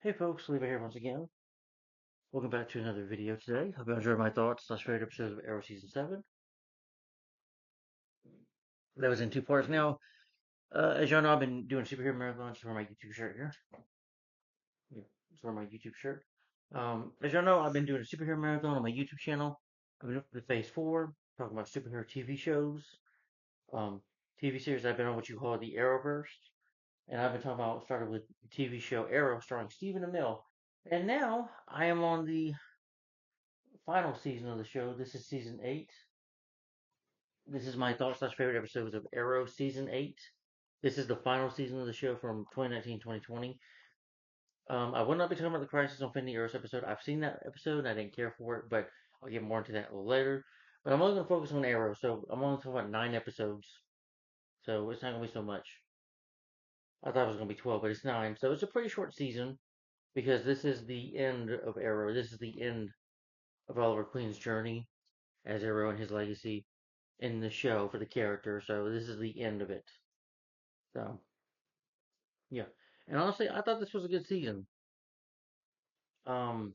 Hey folks, Levi here once again. Welcome back to another video today. Hope you enjoyed my thoughts slash favorite episodes of Arrow Season 7. That was in two parts now. As y'all know, I've been doing superhero marathons for my YouTube shirt here. Yeah, it's for my YouTube shirt. As y'all know, I've been doing a superhero marathon on my YouTube channel. I've been up to phase 4, talking about superhero TV shows, um, TV series I've been on what you call the Arrowverse. And I've been talking about, started with the TV show Arrow starring Stephen Amell. And now I am on the final season of the show. This is season 8. This is my thoughts slash favorite episodes of Arrow season 8. This is the final season of the show from 2019-2020. I will not be talking about the Crisis on Infinite Earths episode. I've seen that episode and I didn't care for it, but I'll get more into that later. But I'm only going to focus on Arrow, so I'm only talking about 9 episodes. So it's not going to be so much. I thought it was going to be 12, but it's 9. So it's a pretty short season because this is the end of Arrow. This is the end of Oliver Queen's journey as Arrow and his legacy in the show for the character. So this is the end of it. So yeah, and honestly, I thought this was a good season. Um,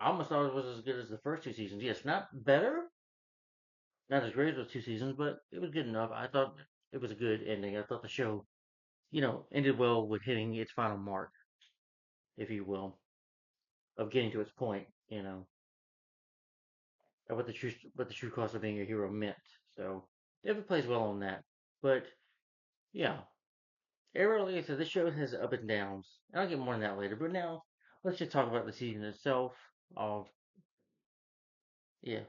I almost thought it was as good as the first two seasons. Yes, not better, not as great as those two seasons, but it was good enough. I thought it was a good ending. I thought the show, ended well with hitting its final mark, if you will, of getting to its point. Of what the true cost of being a hero meant. So definitely plays well on that. But yeah, Arrow, like I said, this show has up and downs, and I'll get more on that later. But now, let's just talk about the season itself. Of yeah,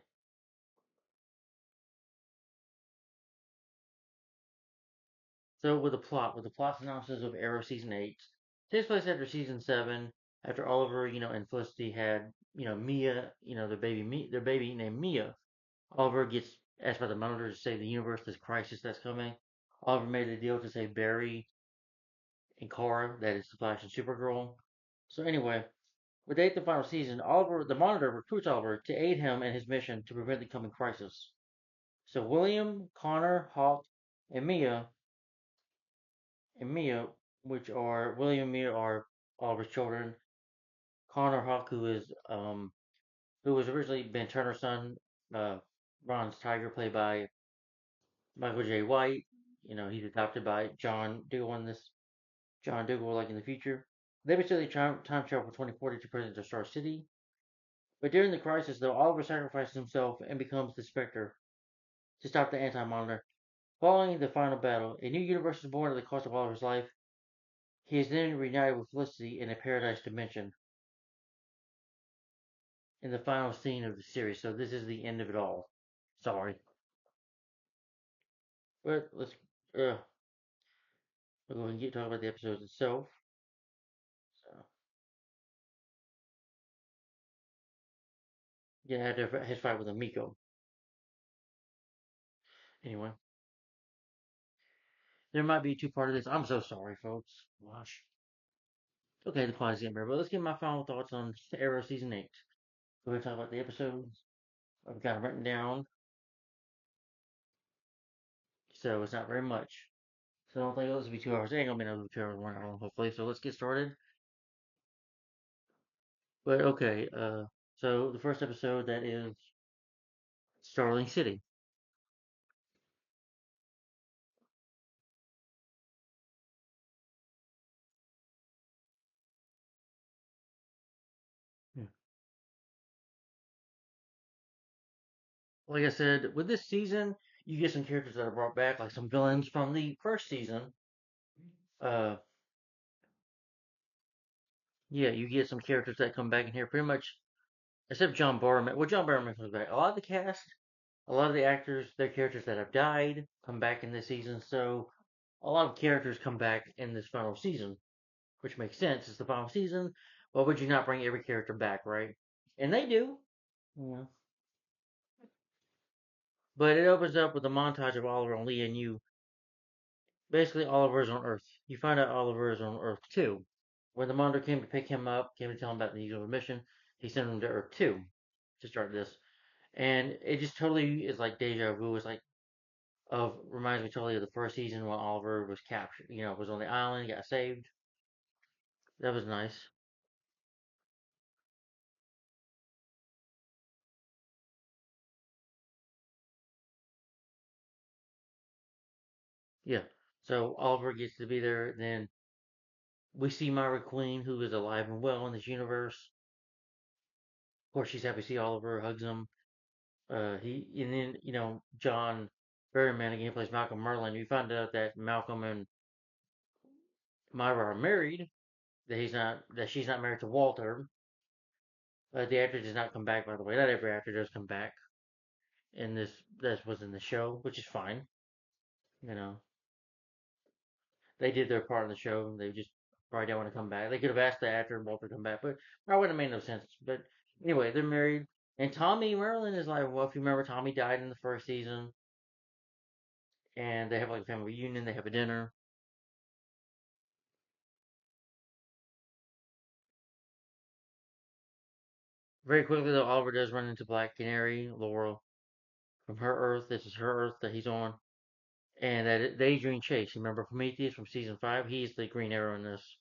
so with the plot synopsis of Arrow season 8, takes place after season 7, after Oliver, and Felicity had, Mia, their baby named Mia. Oliver gets asked by the Monitor to save the universe, this crisis that's coming. Oliver made a deal to save Barry and Kara, that is the Flash and Supergirl. So anyway, with the final season, Oliver, the Monitor, recruits Oliver to aid him in his mission to prevent the coming crisis. So William, Connor, Hawk, and Mia, which are William and Mia are Oliver's children. Connor Hawk, who was originally Ben Turner's son, uh, Ron's Tiger, played by Michael J. White. He's adopted by John Diggle in this. John Diggle, like in the future. They basically time travel for 2040 to present to Star City. But during the crisis, though, Oliver sacrifices himself and becomes the Spectre to stop the Anti-Monitor. Following the final battle, a new universe is born at the cost of Oliver's life. He is then reunited with Felicity in a paradise dimension in the final scene of the series. So this is the end of it all. Sorry, but we'll go ahead and talk about the episode itself. So yeah, after his fight with Amiko. Anyway, there might be a two-part of this. I'm so sorry, folks. Gosh. Okay, the plot is getting better, but let's get my final thoughts on Arrow season 8. Go ahead and talk about the episodes. I've got them written down, so it's not very much. So I don't think this will be 2 hours. It ain't gonna be another 2 hours, 1 hour, hopefully. So let's get started. But okay, so the first episode that is Starling City. Yeah. Like I said, with this season, you get some characters that are brought back, like some villains from the first season. Uh, yeah, you get some characters that come back in here, pretty much, except John Barrowman. Well, John Barrowman comes back. A lot of the cast, a lot of the actors, their characters that have died, come back in this season. So a lot of characters come back in this final season, which makes sense. It's the final season. Why would you not bring every character back, right? And they do. Yeah. But it opens up with a montage of Oliver and Lee, and you basically Oliver is on Earth. You find out Oliver is on Earth too. When the Monitor came to pick him up, came to tell him about the news of a mission, he sent him to Earth 2 to start this. And it just totally is like deja vu. It's like reminds me totally of the first season when Oliver was captured. Was on the island, got saved. That was nice. Yeah. So Oliver gets to be there. Then we see Myra Queen, who is alive and well in this universe. Of course, she's happy to see Oliver, hugs him. And then John Berryman again plays Malcolm Merlin. We find out that Malcolm and Myra are married. That she's not married to Walter. The actor does not come back, by the way. Not every actor does come back in this. That was in the show, which is fine. You know, they did their part in the show. They just probably don't want to come back. They could have asked the actor Walter to come back, but that wouldn't have made no sense. But anyway, they're married, and Tommy Merlin is like, well, if you remember, Tommy died in the first season, and they have like a family reunion. They have a dinner. Very quickly, though, Oliver does run into Black Canary, Laurel, from her Earth. This is her Earth that he's on. And that Adrian Chase, you remember Prometheus from season 5? He's the Green Arrow in this.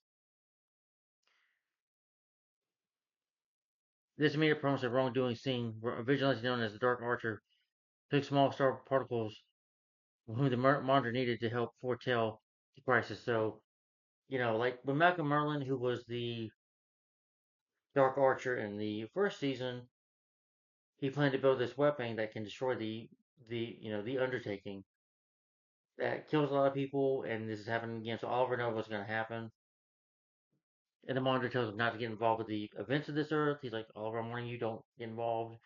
This immediate promise of wrongdoing, seeing a vigilante known as the Dark Archer took small star particles whom the monitor needed to help foretell the crisis. So, like when Malcolm Merlin, who was the Dark Archer in the first season, he planned to build this weapon that can destroy the Undertaking that kills a lot of people, and this is happening again. So Oliver knows what's going to happen, and the monitor tells him not to get involved with the events of this Earth. He's like, Oliver, I'm warning you, don't get involved.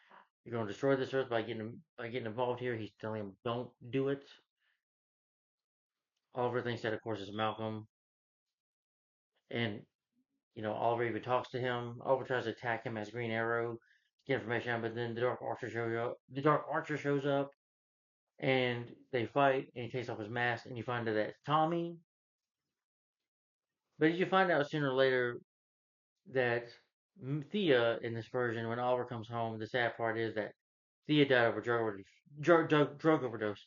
You're going to destroy this Earth by getting involved here. He's telling him, don't do it. Oliver thinks that, of course, is Malcolm, and Oliver even talks to him. Oliver tries to attack him as Green Arrow to get information out, but then the Dark Archer shows up. The Dark Archer shows up, and they fight, and he takes off his mask, and you find out that it's Tommy. But you find out sooner or later that Thea in this version, when Oliver comes home, the sad part is that Thea died of a drug overdose.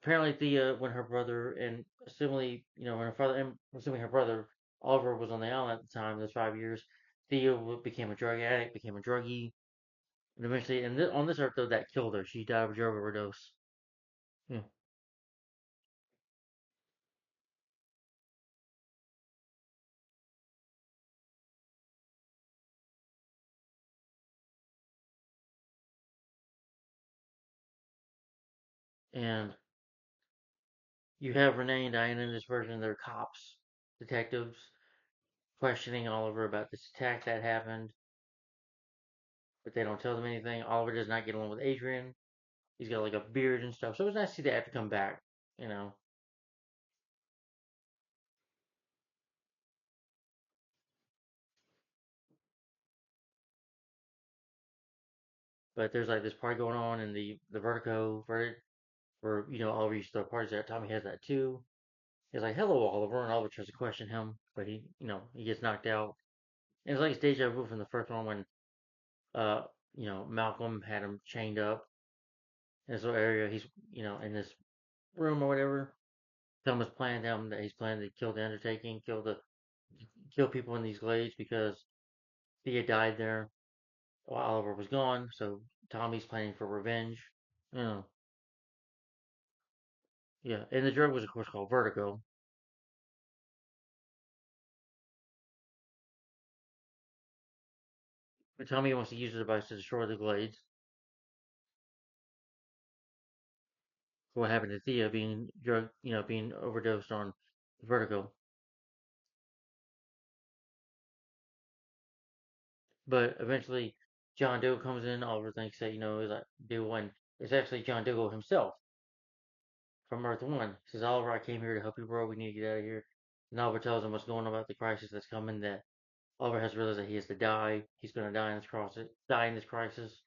Apparently, Thea, when her brother and assuming, when her father and assuming her brother Oliver was on the island at the time, those 5 years, Thea became a drug addict, became a druggie, and eventually, on this earth though, that killed her. She died of a drug overdose. Yeah. And you have Renee and Diana in this version. They're cops, detectives, questioning Oliver about this attack that happened, but they don't tell them anything. Oliver does not get along with Adrian. He's got like a beard and stuff. So it's nice to see that to come back, you know. But there's like this party going on in the Vertigo where Oliver used to throw parties at. Tommy has that too. He's like, "Hello, Oliver," and Oliver tries to question him, but he gets knocked out. And it's like it's deja vu from the first one when uh Malcolm had him chained up in this little area. He's in this room or whatever. Thomas planned him that he's planning to kill the Undertaking, kill people in these glades because Thea died there while Oliver was gone. So Tommy's planning for revenge. Yeah, yeah. And the drug was of course called Vertigo. But Tommy wants to use the device to destroy the glades. For what happened to Thea being overdosed on Vertigo. But eventually, John Doe comes in. Oliver thinks that is like Doe, and it's actually John Doe himself from Earth One. He says, Oliver, I came here to help you, bro. We need to get out of here. And Oliver tells him what's going on about the crisis that's coming. That Oliver has realized that he has to die. He's going to die in this crisis.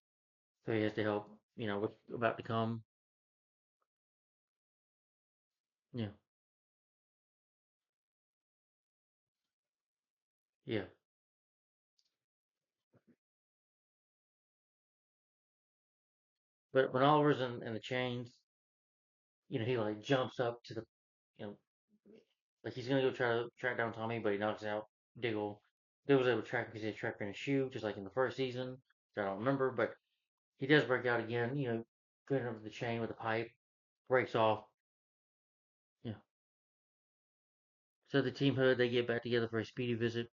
So he has to help. What's about to come. Yeah, yeah. But when Oliver's in the chains, he like jumps up to the, you know, like he's gonna go try to track down Tommy, but he knocks out Diggle. Diggle's able to track him because he had tracker in his shoe, just like in the first season. Which I don't remember, but he does break out again. Going over the chain with a pipe, breaks off. Yeah, So the Team Hood, they get back together for a speedy visit.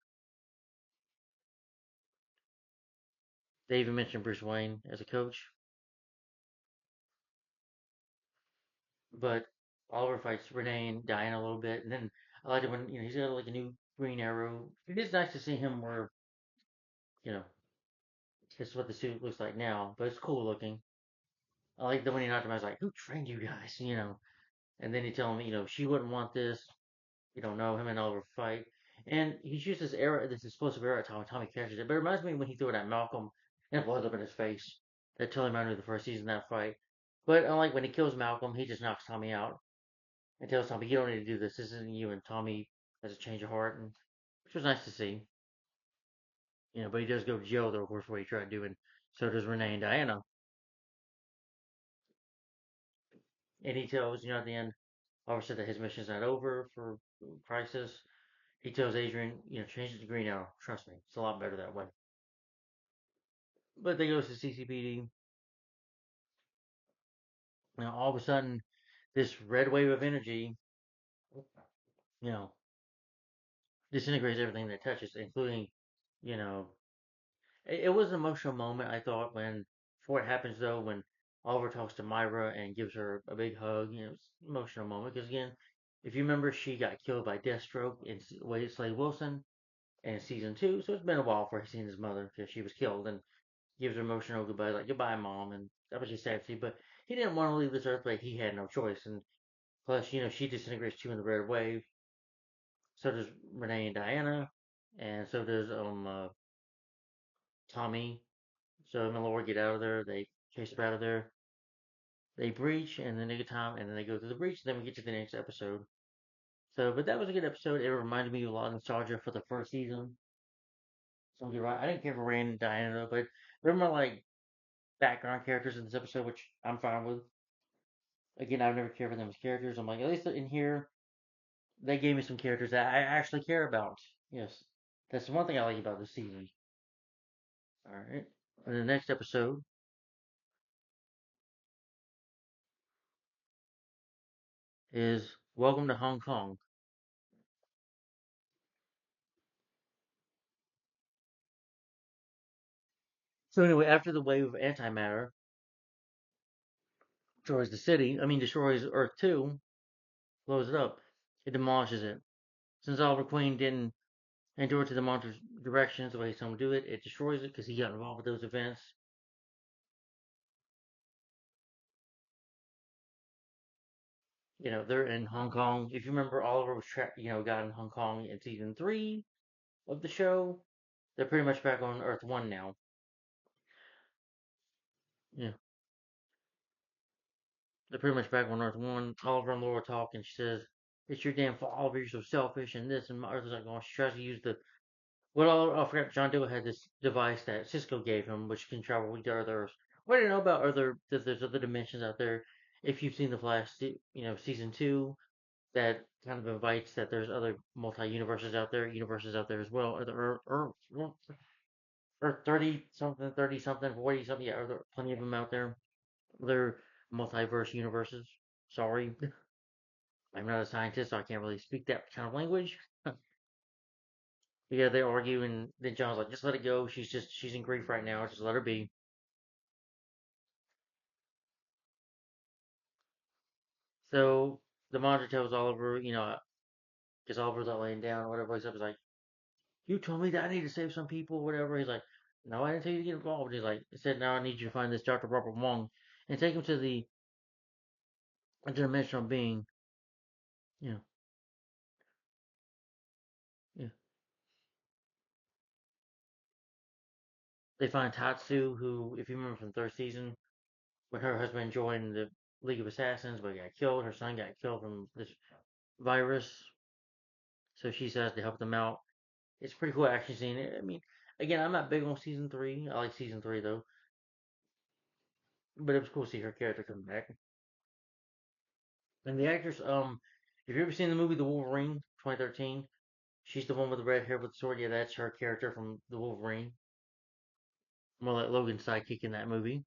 They even mentioned Bruce Wayne as a coach. But Oliver fights Renee and Diana a little bit, and then I like it when he's got like a new Green Arrow. It is nice to see him wear you know this is what the suit looks like now, but it's cool looking. I like the when he knocked him. I was like, "Who trained you guys?" And then he tell him, she wouldn't want this. You don't know him and Oliver fight, and he's used this explosive arrow at Tommy catches it. But it reminds me when he threw it at Malcolm and it blows up in his face. That totally reminded me of the first season of that fight. But unlike when he kills Malcolm, he just knocks Tommy out and tells Tommy, "You don't need to do this. This isn't you." And Tommy has a change of heart, and which was nice to see. But he does go to jail though, of course, for what he tried doing. So does Renee and Diana. And he tells, at the end, Oliver said that his mission's not over for Crisis. He tells Adrian, change it to Green Arrow. Trust me, it's a lot better that way. But they go to CCPD. Now all of a sudden, this red wave of energy, you know, disintegrates everything that touches, including, you know, it was an emotional moment. I thought before it happens though, when Oliver talks to Myra and gives her a big hug, it's an emotional moment because again, if you remember, she got killed by Deathstroke in Wade Slade Wilson in season 2, so it's been a while for he's seen his mother because she was killed, and gives her emotional goodbye, like goodbye, mom, and that was just sad to see. But he didn't want to leave this earth, but he had no choice. And plus, she disintegrates too in the red wave. So does Renee and Diana, and so does Tommy. So him and Laura get out of there. They chase her out of there. They breach, and then they get Tom, and then they go through the breach. And then we get to the next episode. So, but that was a good episode. It reminded me a lot of nostalgia for the first season. So you're right. I didn't care for Rand and Diana though, but they're more like background characters in this episode, which I'm fine with. Again, I've never cared for them as characters. I'm like, at least in here, they gave me some characters that I actually care about. Yes, that's one thing I like about this season. All right. In the next episode is Welcome to Hong Kong. So anyway, after the wave of antimatter destroys the city, destroys Earth 2, blows it up, it demolishes it. Since Oliver Queen didn't endure to the monster's directions the way some do it, it destroys it because he got involved with those events. They're in Hong Kong. If you remember, Oliver was trapped, got in Hong Kong in season 3 of the show. They're pretty much back on Earth 1 now. Yeah, they're pretty much back on Earth 1. Oliver and Laura talk, and she says, "It's your damn fault, Oliver. You're so selfish," and this, and Arthur's like, "Oh," she tries to use the. Well, I forgot John Doe had this device that Cisco gave him, which can travel to other Earths. What do you know about that there's other dimensions out there? If you've seen the Flash, season 2, that kind of invites that there's other multi-universes out there, as well. Or 30 something, 30 something, 40 something. Yeah, are there plenty of them out there? They're multiverse universes. Sorry, I'm not a scientist, so I can't really speak that kind of language. Yeah, they argue, and then John's like, just let it go. She's in grief right now. Just let her be. So the monitor tells Oliver, because Oliver's not laying down or whatever. He's up. He's like, you told me that I need to save some people, whatever. He's like, no, I didn't tell you to get involved. He's like, he said, now I need you to find this Dr. Robert Wong and take him to the interdimensional being. You know, yeah. They find Tatsu, who, if you remember from the third season, when her husband joined the League of Assassins, but got killed, her son got killed from this virus. So she says to help them out. It's a pretty cool action scene. Again, I'm not big on season 3. I like season 3 though, but it was cool to see her character come back. And the actress, if you've ever seen the movie The Wolverine, 2013, she's the one with the red hair with the sword. Yeah, that's her character from The Wolverine. More like Logan's sidekick in that movie.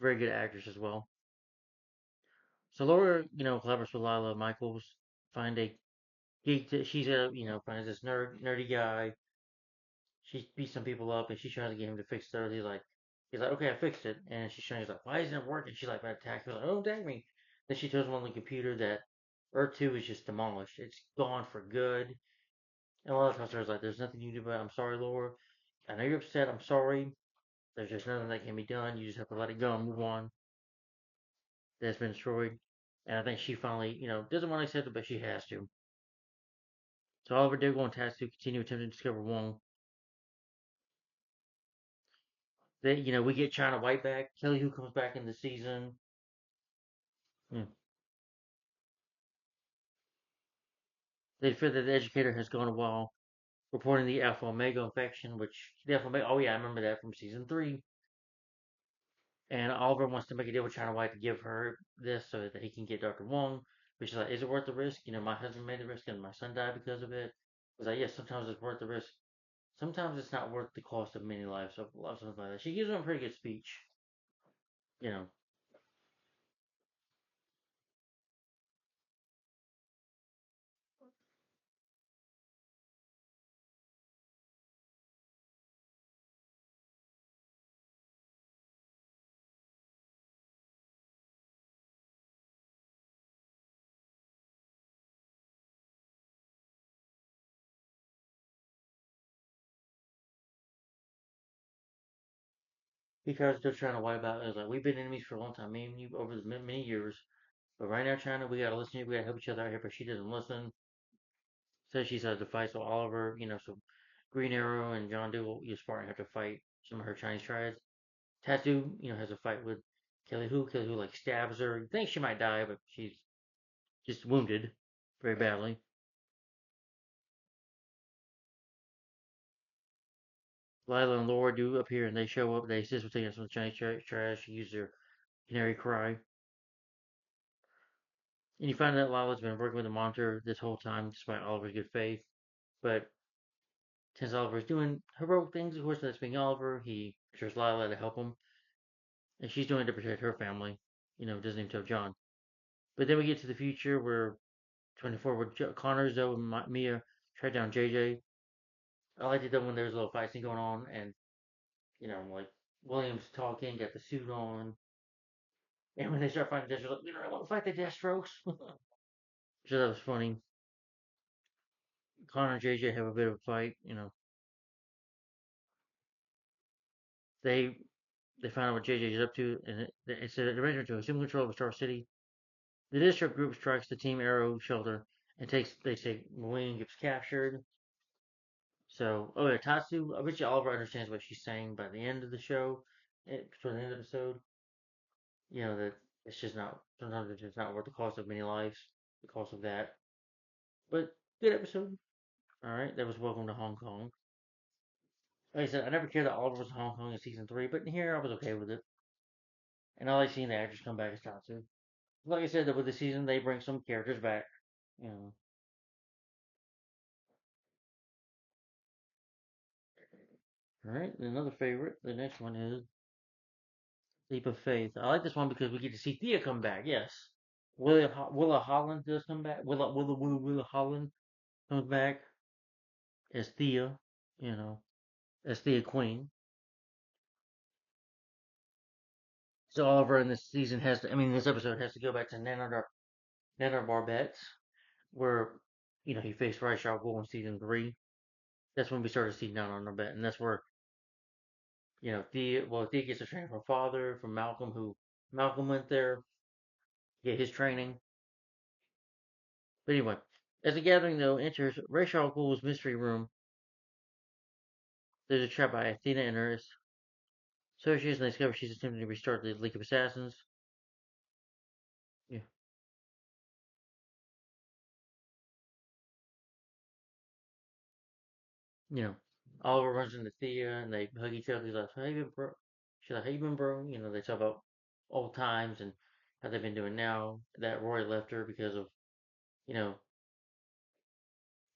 Very good actress as well. So Laura, collaborates with Lila Michaels, find a she's a finds this nerdy guy. She beats some people up, and she's trying to get him to fix it. He's like, okay, I fixed it, and he's like, why isn't it working? She's like, about to attack. He's like, oh, dang me. Then she tells him on the computer that Earth 2 is just demolished. It's gone for good. And a lot of times there's like, there's nothing you can do about it. I'm sorry, Laura. I know you're upset. I'm sorry. There's just nothing that can be done. You just have to let it go and move on. That's been destroyed. And I think she finally, doesn't want to accept it, but she has to. So Oliver Diggle and Tatsu continue attempting to discover Wong. We get China White back. Kelly Hu comes back in the season. Hmm. They fear that the educator has gone a while, reporting the Alpha Omega infection, which the Alpha Omega. Oh yeah, I remember that from season 3. And Oliver wants to make a deal with China White to give her this so that he can get Dr. Wong. But she's like, is it worth the risk? My husband made the risk and my son died because of it. He's like, yes, sometimes it's worth the risk. Sometimes it's not worth the cost of many lives. So something like that. She gives him a pretty good speech. You know, he tries to trying to wipe out. It's like we've been enemies for a long time, me and you over the many years. But right now, China, we gotta listen to you. We gotta help each other out here. But she doesn't listen. Says she's had to fight. So Oliver, so Green Arrow and John Doe, Spartan have to fight some of her Chinese triads. Tattoo, has a fight with Kelly Hu. Kelly Hu like stabs her. You think she might die, but she's just wounded very badly. Lila and Laura do appear and they show up. They assist with taking some of the Chinese trash. Use their canary cry. And you find out Lila's been working with the monitor this whole time, despite Oliver's good faith. But since Oliver's doing heroic things, of course, that's being Oliver, he assures Lila to help him. And she's doing it to protect her family. Doesn't even tell John. But then we get to the future where 24, where Connor, Zoe, and Mia track down JJ. I liked it though when there was a little fight scene going on, and like Williams talking, got the suit on, and when they start fighting, they're like, "We don't want to fight the Deathstrokes." So that was funny. Connor and JJ have a bit of a fight. They they find out what JJ is up to, and it's an arrangement to assume control of Star City. The district group strikes the Team Arrow shelter and takes. They say William gets captured. So, oh yeah, Tatsu. I bet you Oliver understands what she's saying by the end of the show. For the end of the episode, that it's just not. Sometimes it's just not worth the cost of many lives. The cost of that. But good episode. All right, that was Welcome to Hong Kong. Like I said, I never cared that Oliver was in Hong Kong in season 3, but here I was okay with it. And I like seeing the actors come back as Tatsu. Like I said, that with the season they bring some characters back. You know. All right, another favorite. The next one is Leap of Faith. I like this one because we get to see Thea come back. Yes, Willa Holland does come back. Willa Holland comes back as Thea. You know, as Thea Queen. So Oliver in this season has to. I mean, this episode has to go back to Nana Barbette, where he faced Ra's al Ghul in season 3. That's when we started seeing Nana Barbette, and that's where Thea gets a training from her father, from Malcolm, who Malcolm went there to get his training. But anyway, as the gathering though enters Ra's al Ghul's mystery room, there's a trap by Athena and her associates, and they discover she's attempting to restart the League of Assassins. Yeah, you know, Oliver runs into Thea, and they hug each other. He's like, "Hey, bro." She's like, "Hey, bro." They talk about old times and how they've been doing now. That Roy left her because of you know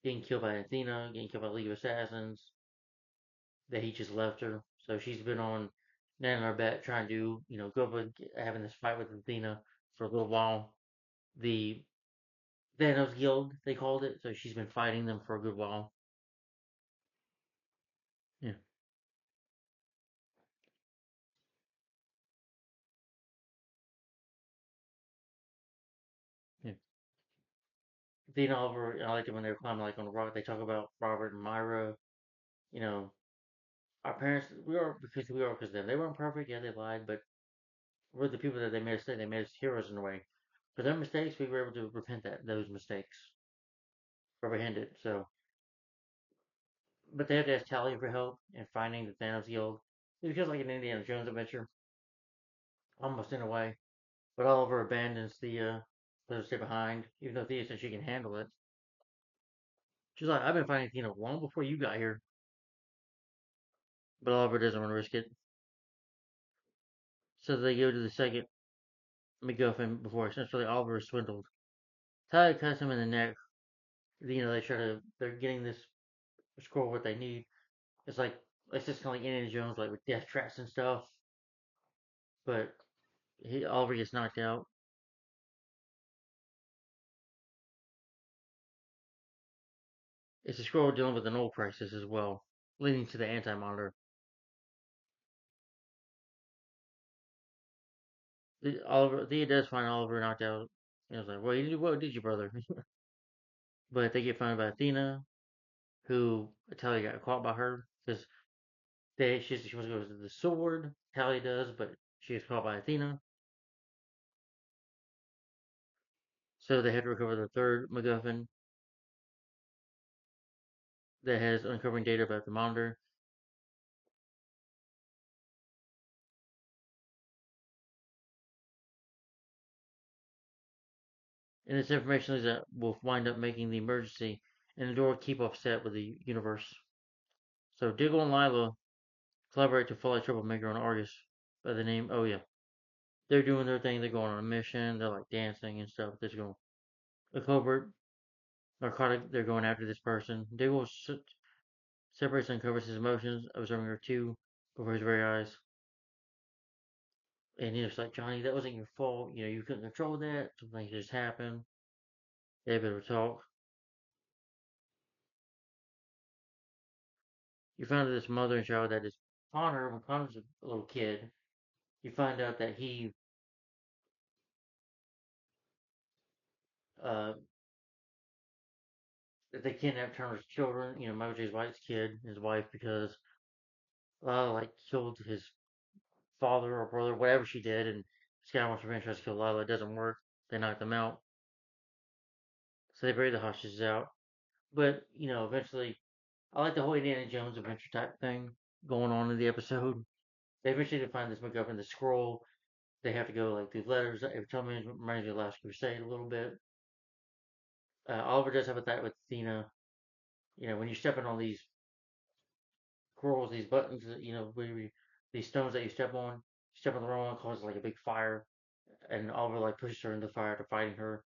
getting killed by Athena, getting killed by the League of Assassins. That he just left her. So she's been on Nan Arbet trying to, go having this fight with Athena for a little while. The Thanos Guild, they called it. So she's been fighting them for a good while. Yeah, yeah. Dean Oliver, I liked it when they were climbing like on the rock. They talk about Robert and Myra. You know, our parents, we are because of them. They weren't perfect. Yeah, they lied, but we're the people that they made us say. They made us heroes in a way. For their mistakes, we were able to repent those mistakes, comprehend it. So, but they had to ask Talia for help in finding the Thanos Guild. It feels like an Indiana Jones adventure, almost in a way. But Oliver abandons the stay behind, even though Thea says she can handle it. She's like, I've been finding Tina long before you got here. But Oliver doesn't want to risk it. So they go to the second MacGuffin before essentially Oliver is swindled. Talia cuts him in the neck. They're getting this scroll what they need. It's like, it's just kind of like Indiana Jones, like with death traps and stuff. But Oliver gets knocked out. It's a scroll dealing with an old crisis as well, leading to the anti-monitor. Thea does find Oliver knocked out. And I was like, well, what did you, brother? But they get found by Athena, who Talia got caught by her because she wants to go to the sword. Talia does, but she gets caught by Athena. So they had to recover the third MacGuffin that has uncovering data about the monitor. And this information is that will wind up making the emergency and the door keep offset with the universe. So Diggle and Lila collaborate to fight troublemaker on Argus by the name. Oh yeah, they're doing their thing. They're going on a mission. They're like dancing and stuff. They're going a covert narcotic. They're going after this person. Diggle separates and uncovers his emotions, observing her too before his very eyes. And he's like, Johnny, that wasn't your fault. You couldn't control that. Some things just happened. They have a bit of a talk. You find out this mother and child that is Connor, when Connor's a little kid, you find out that uh, that they kidnapped Turner's children, Michael J. White's kid, his wife, because Lila like killed his father or brother, whatever she did, and Sky wants revenge, tries to kill Lila. It doesn't work. They knock them out, so they bury the hostages out. But eventually, I like the whole Indiana Jones adventure type thing going on in the episode. They eventually find this MacGuffin, the scroll. They have to go like through letters. Every time it reminds me of Last Crusade a little bit. Oliver does have a that with Athena. When you're stepping on these scrolls, these buttons, these stones that you step on the wrong one, causes like a big fire, and Oliver like pushes her into the fire to fighting her.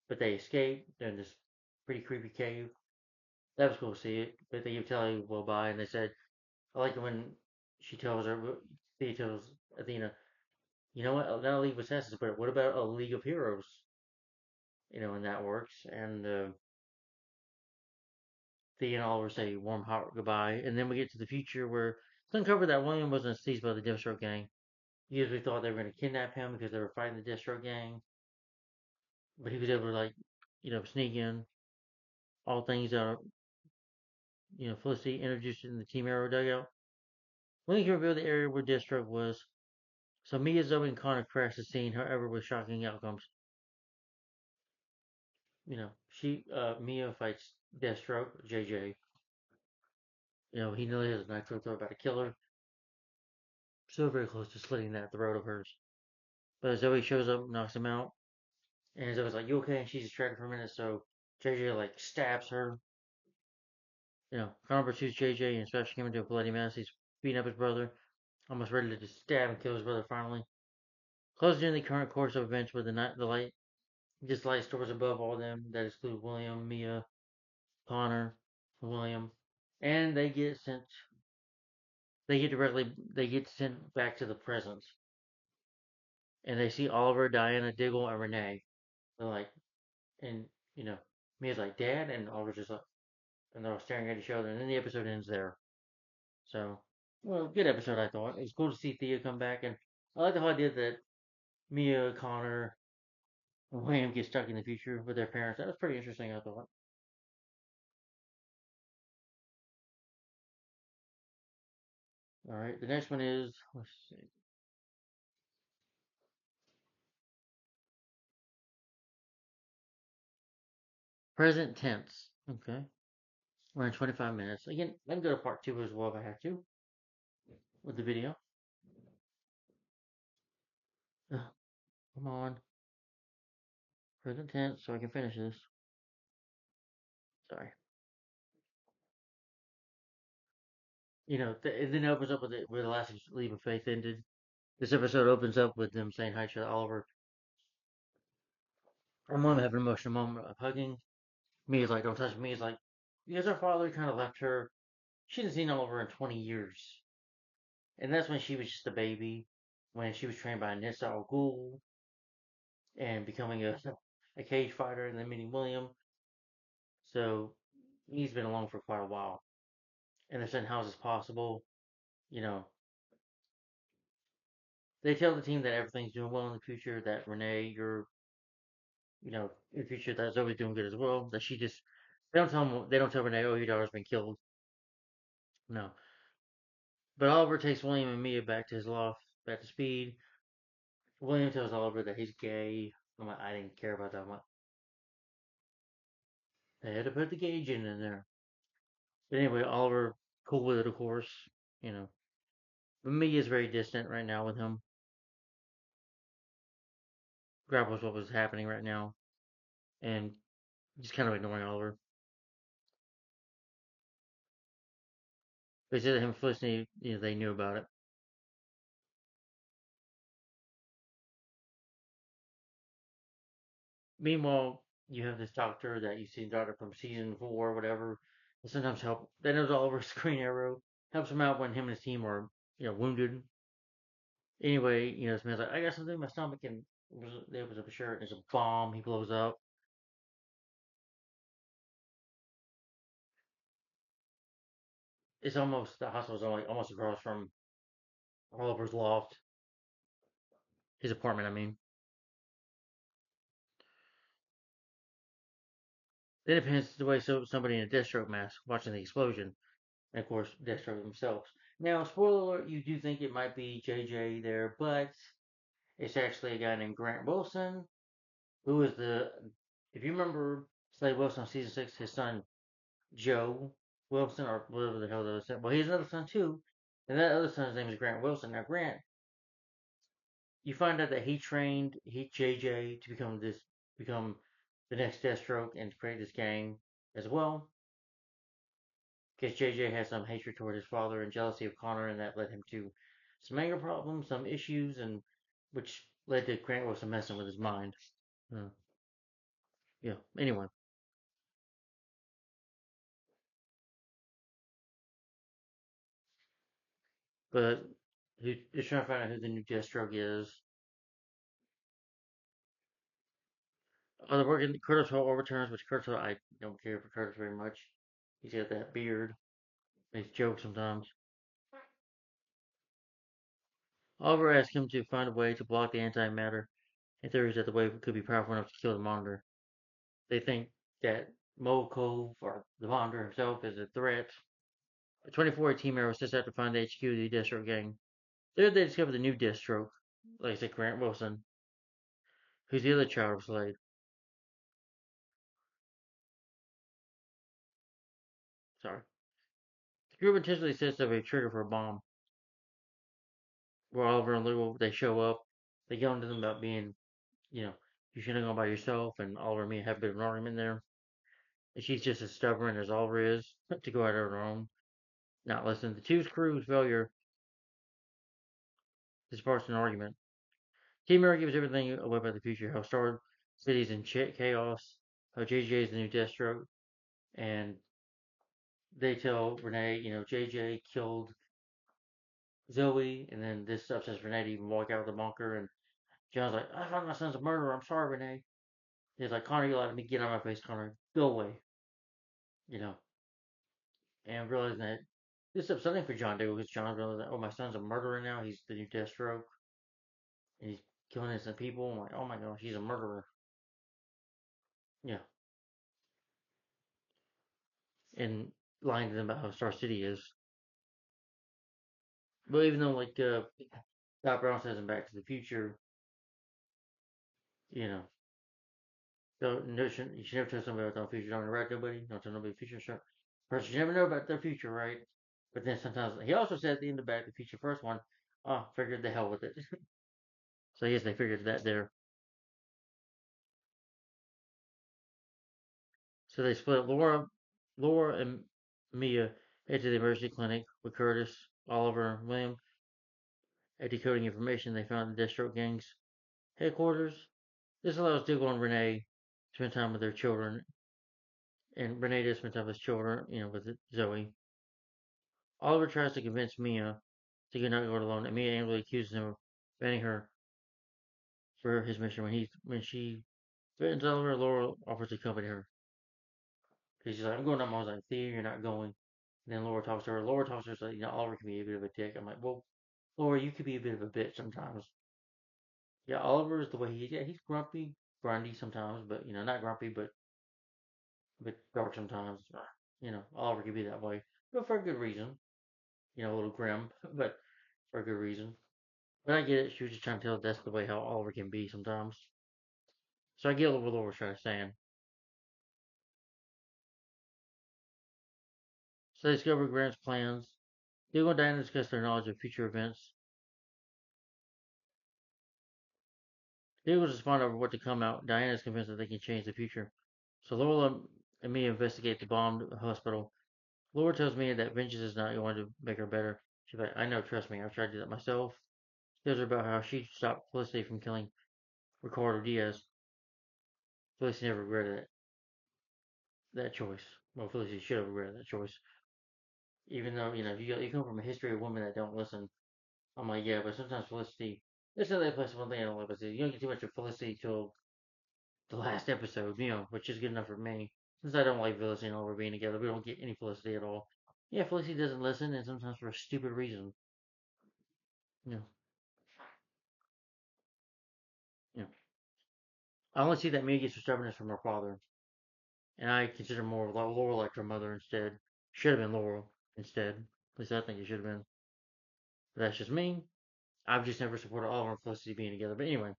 But they escape. They're in this pretty creepy cave. That was cool to see it. But they give Telly well by, and they said, I like it when she tells her, Thea tells Athena, you know what? Not a League of Assassins, but what about a League of Heroes? And that works. And Thea and Oliver say warm heart goodbye, and then we get to the future where it's uncovered that William wasn't seized by the Deathstroke gang. He usually thought they were going to kidnap him because they were fighting the Deathstroke gang, but he was able to sneak in. All things are Felicity introduced in the Team Arrow dugout. William can reveal the area where Deathstroke was. So Mia, Zoe, and Connor crash the scene, however, with shocking outcomes. Mia fights Deathstroke, JJ. He nearly has a knife throat about to kill her. So very close to slitting that throat of hers. But Zoe shows up, knocks him out, and Zoe's like, "You okay?" And she's distracted for a minute, so JJ like stabs her. Connor pursues JJ and smashing him into a bloody mess. He's beating up his brother, almost ready to just stab and kill his brother finally. Closing in the current course of events where the light, this light stores above all of them. That excludes William, Mia, Connor, William, and they get sent back to the present, and they see Oliver, Diana, Diggle, and Renee. They're like, and you know, Mia's like, Dad, and Oliver's just like, and they're all staring at each other, and then the episode ends there. So, well, good episode, I thought. It was cool to see Thea come back, and I like the whole idea that Mia, Connor, and William get stuck in the future with their parents. That was pretty interesting, I thought. All right, the next one is, let's see, present tense. Okay, we're in 25 minutes. Again, I can go to part two as well if I have to with the video. Ugh, come on, present tense, so I can finish this. Sorry. It then opens up with where the last leap of faith ended. This episode opens up with them saying hi to Oliver. Our mom having an emotional moment of hugging. Mia's like, don't touch me. Mia's like, because her father kind of left her. She hadn't seen Oliver in 20 years. And that's when she was just a baby, when she was trained by Nissa Al Ghul and becoming a cage fighter and then meeting William. So he's been along for quite a while. And they're saying, how is this possible? You know, they tell the team that everything's doing well in the future, that Renee, in the future, that Zoe's doing good as well. That she just, they don't tell Renee, oh, your daughter's been killed. No. But Oliver takes William and Mia back to his loft, back to Speed. William tells Oliver that he's gay. I didn't care about that much. They had to put the gauge in there. But anyway, Oliver, cool with it, of course. You know, but Mia is very distant right now with him. Grapples what was happening right now, and just kind of ignoring Oliver. They said that him and Felicity, they knew about it. Meanwhile, you have this doctor that you see daughter from season 4, or whatever. And sometimes help. That knows Oliver's Green Arrow. Helps him out when him and his team are, wounded. Anyway, this man's like, I got something in my stomach, and there was a shirt, and there's a bomb. He blows up. It's almost the hospital's only almost across from Oliver's loft, his apartment. I mean, then it pans the way somebody in a Deathstroke mask watching the explosion, and of course Deathstroke themselves. Now, spoiler alert, you do think it might be JJ there, but it's actually a guy named Grant Wilson, who is if you remember Slade Wilson on season 6, his son Joe Wilson, or whatever the hell the other son. Well, he has another son too, and that other son's name is Grant Wilson. Now, Grant, you find out that he trained JJ to become the next Deathstroke and to create this gang as well. Because JJ has some hatred toward his father and jealousy of Connor, and that led him to some anger problems, some issues, and which led to Grant Wilson messing with his mind. Uh, yeah. Anyway, but he's trying to find out who the new Deathstroke is. Oh, they're working. Curtis Hall overturns, which Curtis Hall, I don't care for Curtis very much. He's got that beard. Makes jokes sometimes. Oliver asks him to find a way to block the antimatter and theories that the wave could be powerful enough to kill the monitor. They think that Mokov, or the monitor himself, is a threat. The 24 team arrow sets out to find the HQ of the Deathstroke gang. There they discover the new Deathstroke, like I said, Grant Wilson, who's the other child of Slade. Sorry. The group intentionally sets up a trigger for a bomb. Where Oliver and Lou, they show up. They yell into them about being, you know, you shouldn't go by yourself, and Oliver and me have a bit of an argument there. And she's just as stubborn as Oliver is to go out on her own, not listen. The two's crew's failure sparks an argument. Team Mirror gives everything away about the future, how Star City's in chaos, how JJ is the new Deathstroke, and they tell Renee, JJ killed Zoe, and then this upsets Renee to even walk out of the bunker, and John's like, I thought my son's a murderer, I'm sorry, Renee. He's like, Connor, you lied to me. Get out of my face, Connor. Go away. You know, and realizing that this is upsetting for John Diggle because John realizes that, oh, my son's a murderer now. He's the new Deathstroke. And he's killing innocent people. I'm like, oh my gosh, he's a murderer. Yeah. And lying to them about how Star City is. But even though, like, Doc Brown says in Back to the Future, you know, so no, you should never tell somebody about the future. Don't write nobody. Don't tell nobody the future. So, first, you never know about their future, right? But then sometimes he also said at the end of Back to the Future, first one, oh, figured the hell with it. So yes, they figured that there. So they split up. Laura and Mia head to the emergency clinic with Curtis, Oliver, and William. At decoding information, they found the Deathstroke gang's headquarters. This allows Diggle and Renee to spend time with their children, and Renee does spend time with his children, with Zoe. Oliver tries to convince Mia to not go it alone, and Mia angrily accuses him of banning her for his mission. When she threatens Oliver, Laura offers to accompany her. She's like, "I'm going up." I was like, "Thea, you're not going." And then Laura talks to her. Laura talks to her, like, Oliver can be a bit of a dick. I'm like, well, Laura, you could be a bit of a bitch sometimes. Yeah, Oliver is the way he is. Yeah, he's grumpy, grindy sometimes, but not grumpy, but a bit dark sometimes. Oliver can be that way, but for a good reason. A little grim, but for a good reason. But I get it. She was just trying to tell that's the way how Oliver can be sometimes. So I get what Laura was trying to say. So they discover Grant's plans. They go down and discuss their knowledge of future events. They will just find out what to come out. Diana is convinced that they can change the future. So Laura and Mia investigate the bombed hospital. Laura tells Mia that vengeance is not going to make her better. She's like, I know, trust me, I've tried to do that myself. She tells her about how she stopped Felicity from killing Ricardo Diaz. Felicity never regretted that choice. Well, Felicity should have regretted that choice. Even though, if you come from a history of women that don't listen, I'm like, yeah, but sometimes Felicity, this is place one thing I don't like about it. You don't get too much of Felicity till the last episode, which is good enough for me. Since I don't like Felicity and Oliver being together, we don't get any Felicity at all. Yeah, Felicity doesn't listen, and sometimes for a stupid reason. You know, you know. I only see that Mia gets her stubbornness from her father, and I consider more of Laurel like her mother instead. Should have been Laurel instead. At least I think it should have been. But that's just me. I've just never supported Oliver and Felicity being together. But anyway,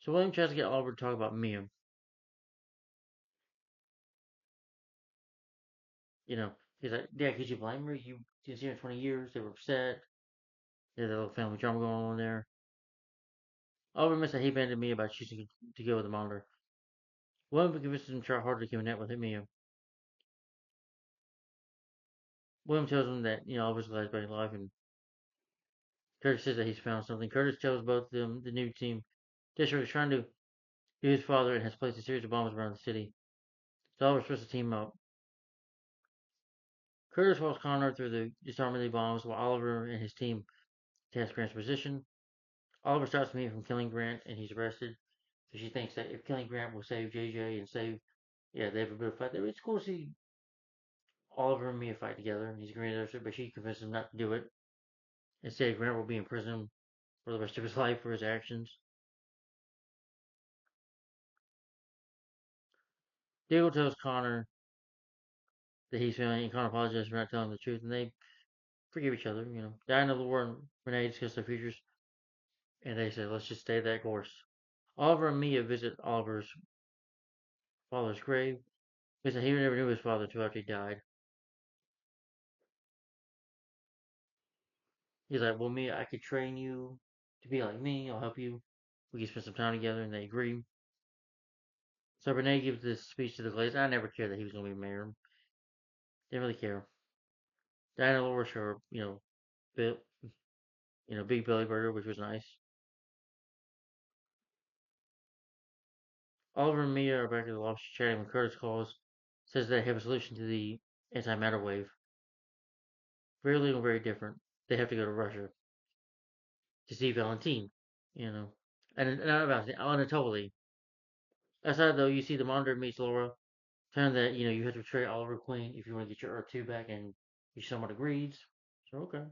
so William tries to get Oliver to talk about Mia. He's like, Dad, could you blame her? You didn't see her in 20 years. They were upset. There's a little family drama going on there. Oliver admits that he abandoned Mia by choosing to go with the monitor. William convinces him to try harder to connect with Mia. William tells him that, Oliver's glad about his life, and Curtis says that he's found something. Curtis tells both of them the new team District is trying to do his father and has placed a series of bombs around the city. So Oliver's supposed to team up. Curtis walks Connor through the disarmament of the bombs while Oliver and his team test Grant's position. Oliver stops Mia from killing Grant and he's arrested. So she thinks that if killing Grant will save JJ and save, yeah, they have a bit of fight there. It's cool to see Oliver and Mia fight together. He's agreeing to it, but she convinces him not to do it. Instead, Grant will be in prison for the rest of his life for his actions. Diggle tells Connor that he's failing, and Connor apologizes for not telling the truth, and they forgive each other. Diana, Laura, and Renee discuss their futures, and they say, let's just stay that course. Oliver and Mia visit Oliver's father's grave. He said he never knew his father until after he died. He's like, well, Mia, I could train you to be like me. I'll help you. We can spend some time together, and they agree. So Renee gives this speech to the Glaze. I never cared that he was going to be mayor. Didn't really care. Diana and Laura show, Bill, Big Billy Burger, which was nice. Oliver and Mia are back at the loft chatting when Curtis calls, says they have a solution to the antimatter wave. Very little, very different. They have to go to Russia to see Valentine, you know. And not Valentine, Anatoly. Outside though, you see the Monitor meets Laura, telling that you have to betray Oliver Queen if you want to get your Earth 2 back, and he somewhat agrees. So okay,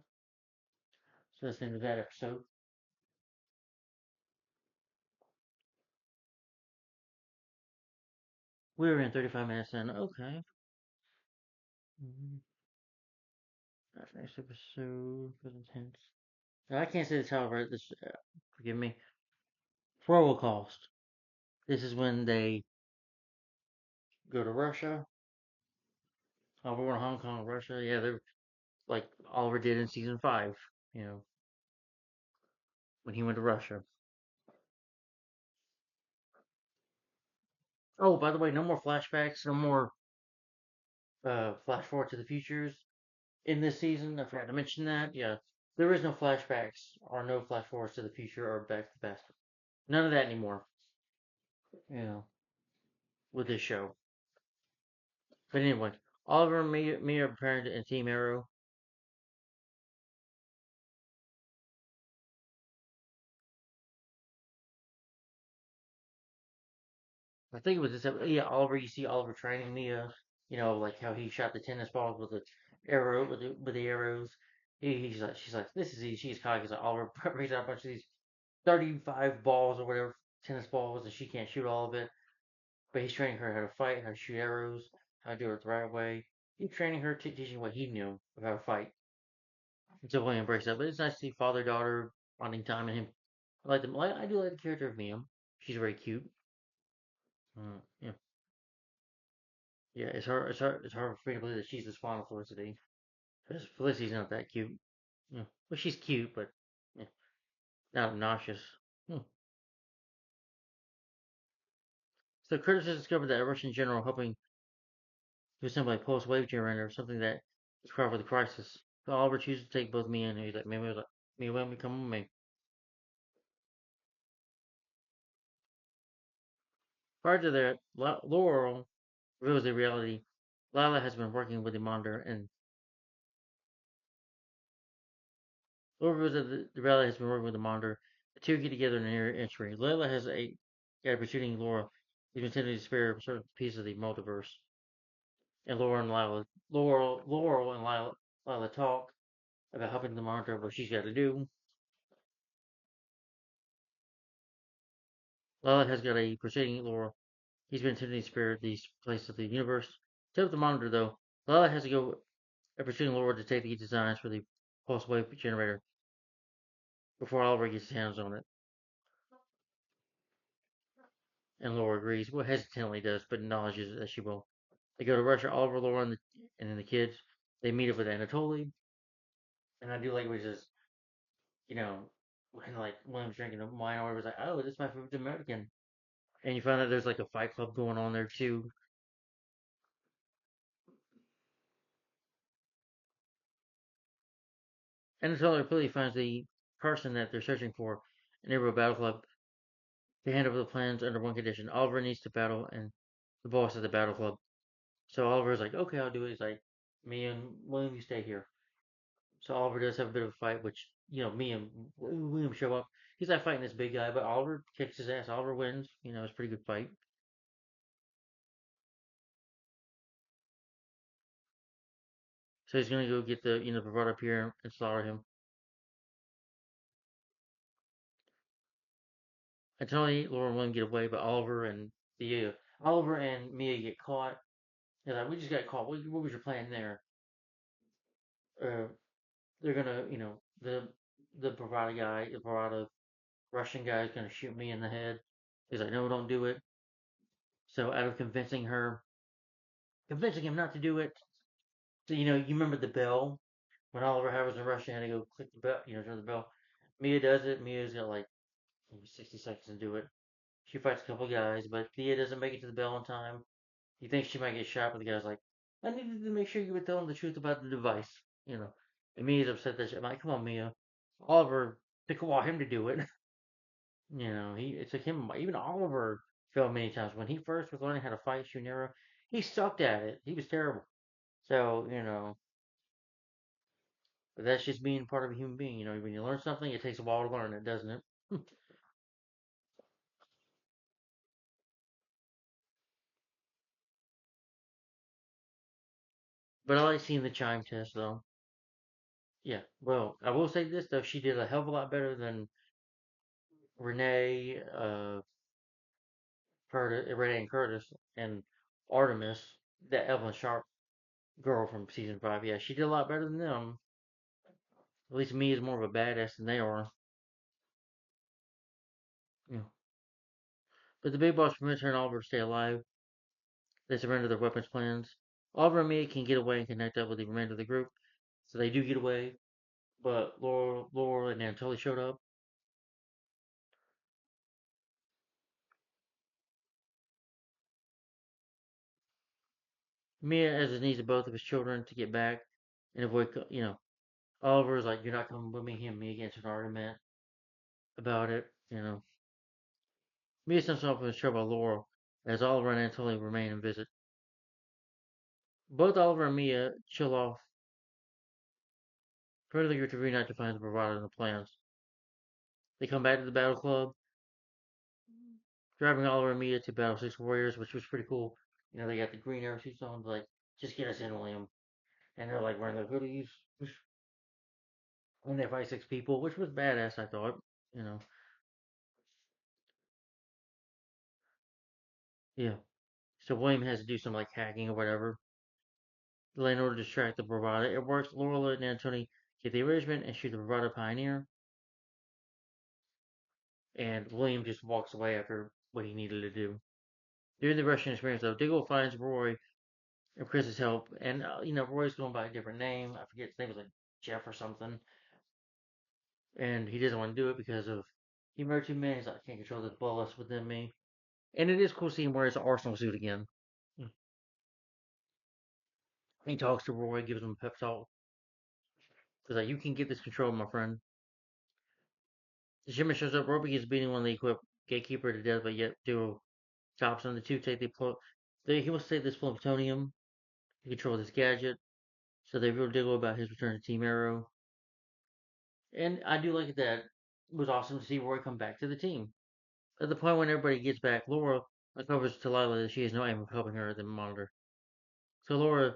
so that's the end of that episode. We were in 35 minutes in. Okay. Mm-hmm. That's next episode was intense. Now, I can't say this, however. This, forgive me. Holocaust. This is when they go to Russia. Oh, we're in Hong Kong, Russia. Yeah, they're like Oliver did in season 5. You know, when he went to Russia. Oh, by the way, no more flashbacks, no more flash forward to the futures in this season. I forgot to mention that. Yeah, there is no flashbacks or no flash forwards to the future or back to the past. None of that anymore. You know, with this show. But anyway, Oliver and Mia are preparing to Team Arrow. I think it was this episode. Yeah, Oliver. You see Oliver training Mia. Like how he shot the tennis balls with the arrow with the arrows. He's like, she's like, this is easy. She's cocky. He's like, Oliver brings out a bunch of these 35 balls or whatever tennis balls, and she can't shoot all of it. But he's training her how to fight, how to shoot arrows, how to do it the right way. He's training her, teaching what he knew of how to fight. Until William breaks up. But it's nice to see father daughter bonding time and him. I like them. I do like the character of Mia. She's very cute. Yeah. Yeah, it's hard for me to believe that she's the spawn of Felicity. Because Felicity's not that cute. Yeah. Well, she's cute, but yeah, not obnoxious. Hmm. So Curtis has discovered that a Russian general helping to assemble a pulse wave generator, something that is required for the crisis. So Oliver chooses to take both me and he's like, maybe let me come with me. Prior to that, Laurel reveals the reality. Lila has been working with the monitor, and Laurel reveals that the reality has been working with the monitor. The two get together in an entry. Layla has got pursuing Laura. He's been intending to spare a certain piece of the multiverse. And Laurel and Lila talk about helping the monitor what she's got to do. Lila has got a preceding Laura. He's been intending to spare these places of the universe. To help the monitor, though, Lila has to go pursuing Laura to take the designs for the pulse wave generator before Oliver gets his hands on it. And Laura agrees. Well, hesitantly does, but acknowledges that she will. They go to Russia. Oliver, Laura, and then the kids. They meet up with Anatoly. And I do like what he says, you know, when like William's drinking wine or whatever, was like, oh, this is my favorite American. And you find out there's like a fight club going on there too. And Anatoly repeatedly finds the person that they're searching for in a battle club. They hand over the plans under one condition. Oliver needs to battle and the boss at the battle club. So Oliver's like, okay, I'll do it. He's like, me and William, you stay here. So Oliver does have a bit of a fight, which, me and William show up. He's not fighting this big guy, but Oliver kicks his ass. Oliver wins. It's a pretty good fight. So he's gonna go get the bravado up here and slaughter him. And Tony, Laura, and William get away, but Oliver and Mia get caught. They're like, we just got caught. What was your plan there? Uh, they're gonna, the bravado Russian guy is gonna shoot me in the head. He's like, no, don't do it. So out of convincing him not to do it, so you remember the bell when Oliver was in Russia, had to go click the bell, turn the bell. Mia does it. Mia's got like maybe 60 seconds to do it. She fights a couple guys, but Mia doesn't make it to the bell in time. He thinks she might get shot, but the guy's like, I needed to make sure you would tell him the truth about the device. You know, and Mia's upset that I'm like, come on, Mia. Oliver took a while him to do it. It took him, even Oliver failed many times. When he first was learning how to fight Shunera, he sucked at it. He was terrible. So, but that's just being part of a human being. When you learn something, it takes a while to learn it, doesn't it? But I like seeing the chime test though. Yeah. Well, I will say this though, she did a hell of a lot better than Renee, Renee and Curtis, and Artemis, that Evelyn Sharp girl from season 5. Yeah, she did a lot better than them. At least me is more of a badass than they are. Yeah. But the big boss permits her and Oliver to stay alive. They surrender their weapons plans. Oliver and Mia can get away and connect up with the remainder of the group, so they do get away. But Laura and Anatoly showed up. Mia has the needs of both of his children to get back and avoid, Oliver is like, "You're not coming with me." Him and Mia get into an argument about it. Mia sends off with trouble by Laura as Oliver and Anatoly remain and visit. Both Oliver and Mia chill off. Further, the group to reunite to find the bravado and the plans. They come back to the Battle Club, driving Oliver and Mia to Battle 6 Warriors, which was pretty cool. They got the green arrow suits on, like, just get us in, William. And they're like wearing their hoodies, and they fight 6 people, which was badass, I thought. You know, yeah. So William has to do some like hacking or whatever in order to distract the bravado. It works. Laura and Anthony get the arrangement and shoot the bravado pioneer, and William just walks away after what he needed to do. During the Russian experience, though, Diggle finds Roy and Chris's help, and Roy's going by a different name. I forget his name was like Jeff or something, and he doesn't want to do it because of he murdered 2 men. He's like, I can't control this bolus within me, and it is cool seeing him wear his Arsenal suit again. He talks to Roy, gives him a pep talk. He's like, "You can get this control, my friend." The shipment shows up. Roy begins beating one of the equipped gatekeeper to death, but yet Duo chops on the two. He wants to take this plutonium to control this gadget. So they reveal Diggle about his return to Team Arrow. And I do like that. It was awesome to see Roy come back to the team. At the point when everybody gets back, Laura uncovers to Lila that she has no aim of helping her at the monitor. So Laura,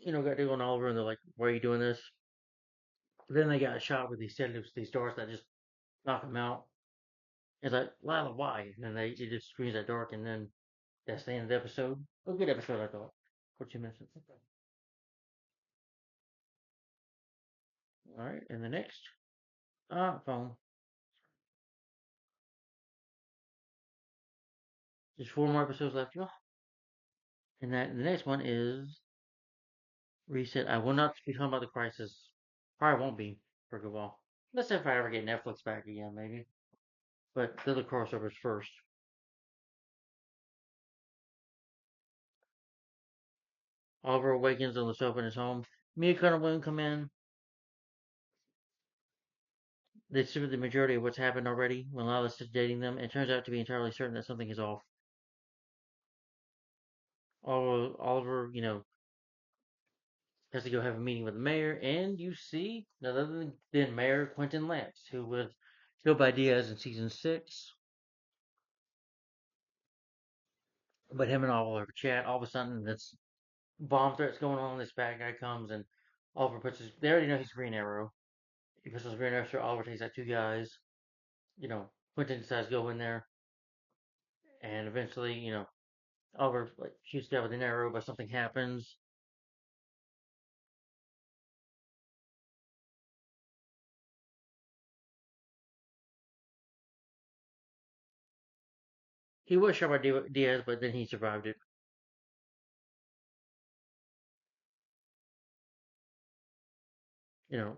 got Diggle and Oliver, and they're like, "Why are you doing this?" Then they got shot with these sedatives, these darts that just knock them out. It's like, Lila, why? And then it just screams that dark, and then that's the end of the episode. A good episode, I thought. 2 minutes. All right, and the next, phone. There's 4 more episodes left, y'all. And the next one is Reset. I will not be talking about the Crisis. Probably won't be for a while. Unless if I ever get Netflix back again, maybe. But the other crossovers first. Oliver awakens on the sofa in his home. Mia and William come in. They discover the majority of what's happened already when Lila's dating them, and turns out to be entirely certain that something is off. Oliver, has to go have a meeting with the mayor, and you see none other than Mayor Quentin Lance, who was killed by Diaz in season 6. But him and Oliver have a chat. All of a sudden, this bomb threat's going on. This bad guy comes, and Oliver puts his. They already know he's Green Arrow. He puts his Green Arrow. So Oliver takes out 2 guys. Quentin decides to go in there, and eventually, Oliver like shoots down with an arrow, but something happens. He was shot by Diaz, but then he survived it. You know,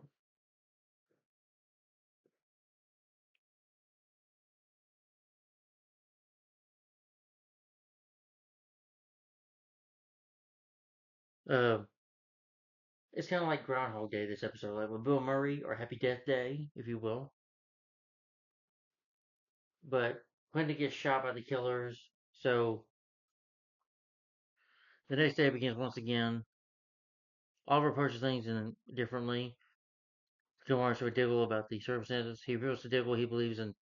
uh, it's kind of like Groundhog Day. This episode, like with Bill Murray or Happy Death Day, if you will. But Quentin gets shot by the killers, so the next day begins once again. Oliver approaches things differently. Tomorrow to Diggle about the circumstances. He reveals to Diggle he believes in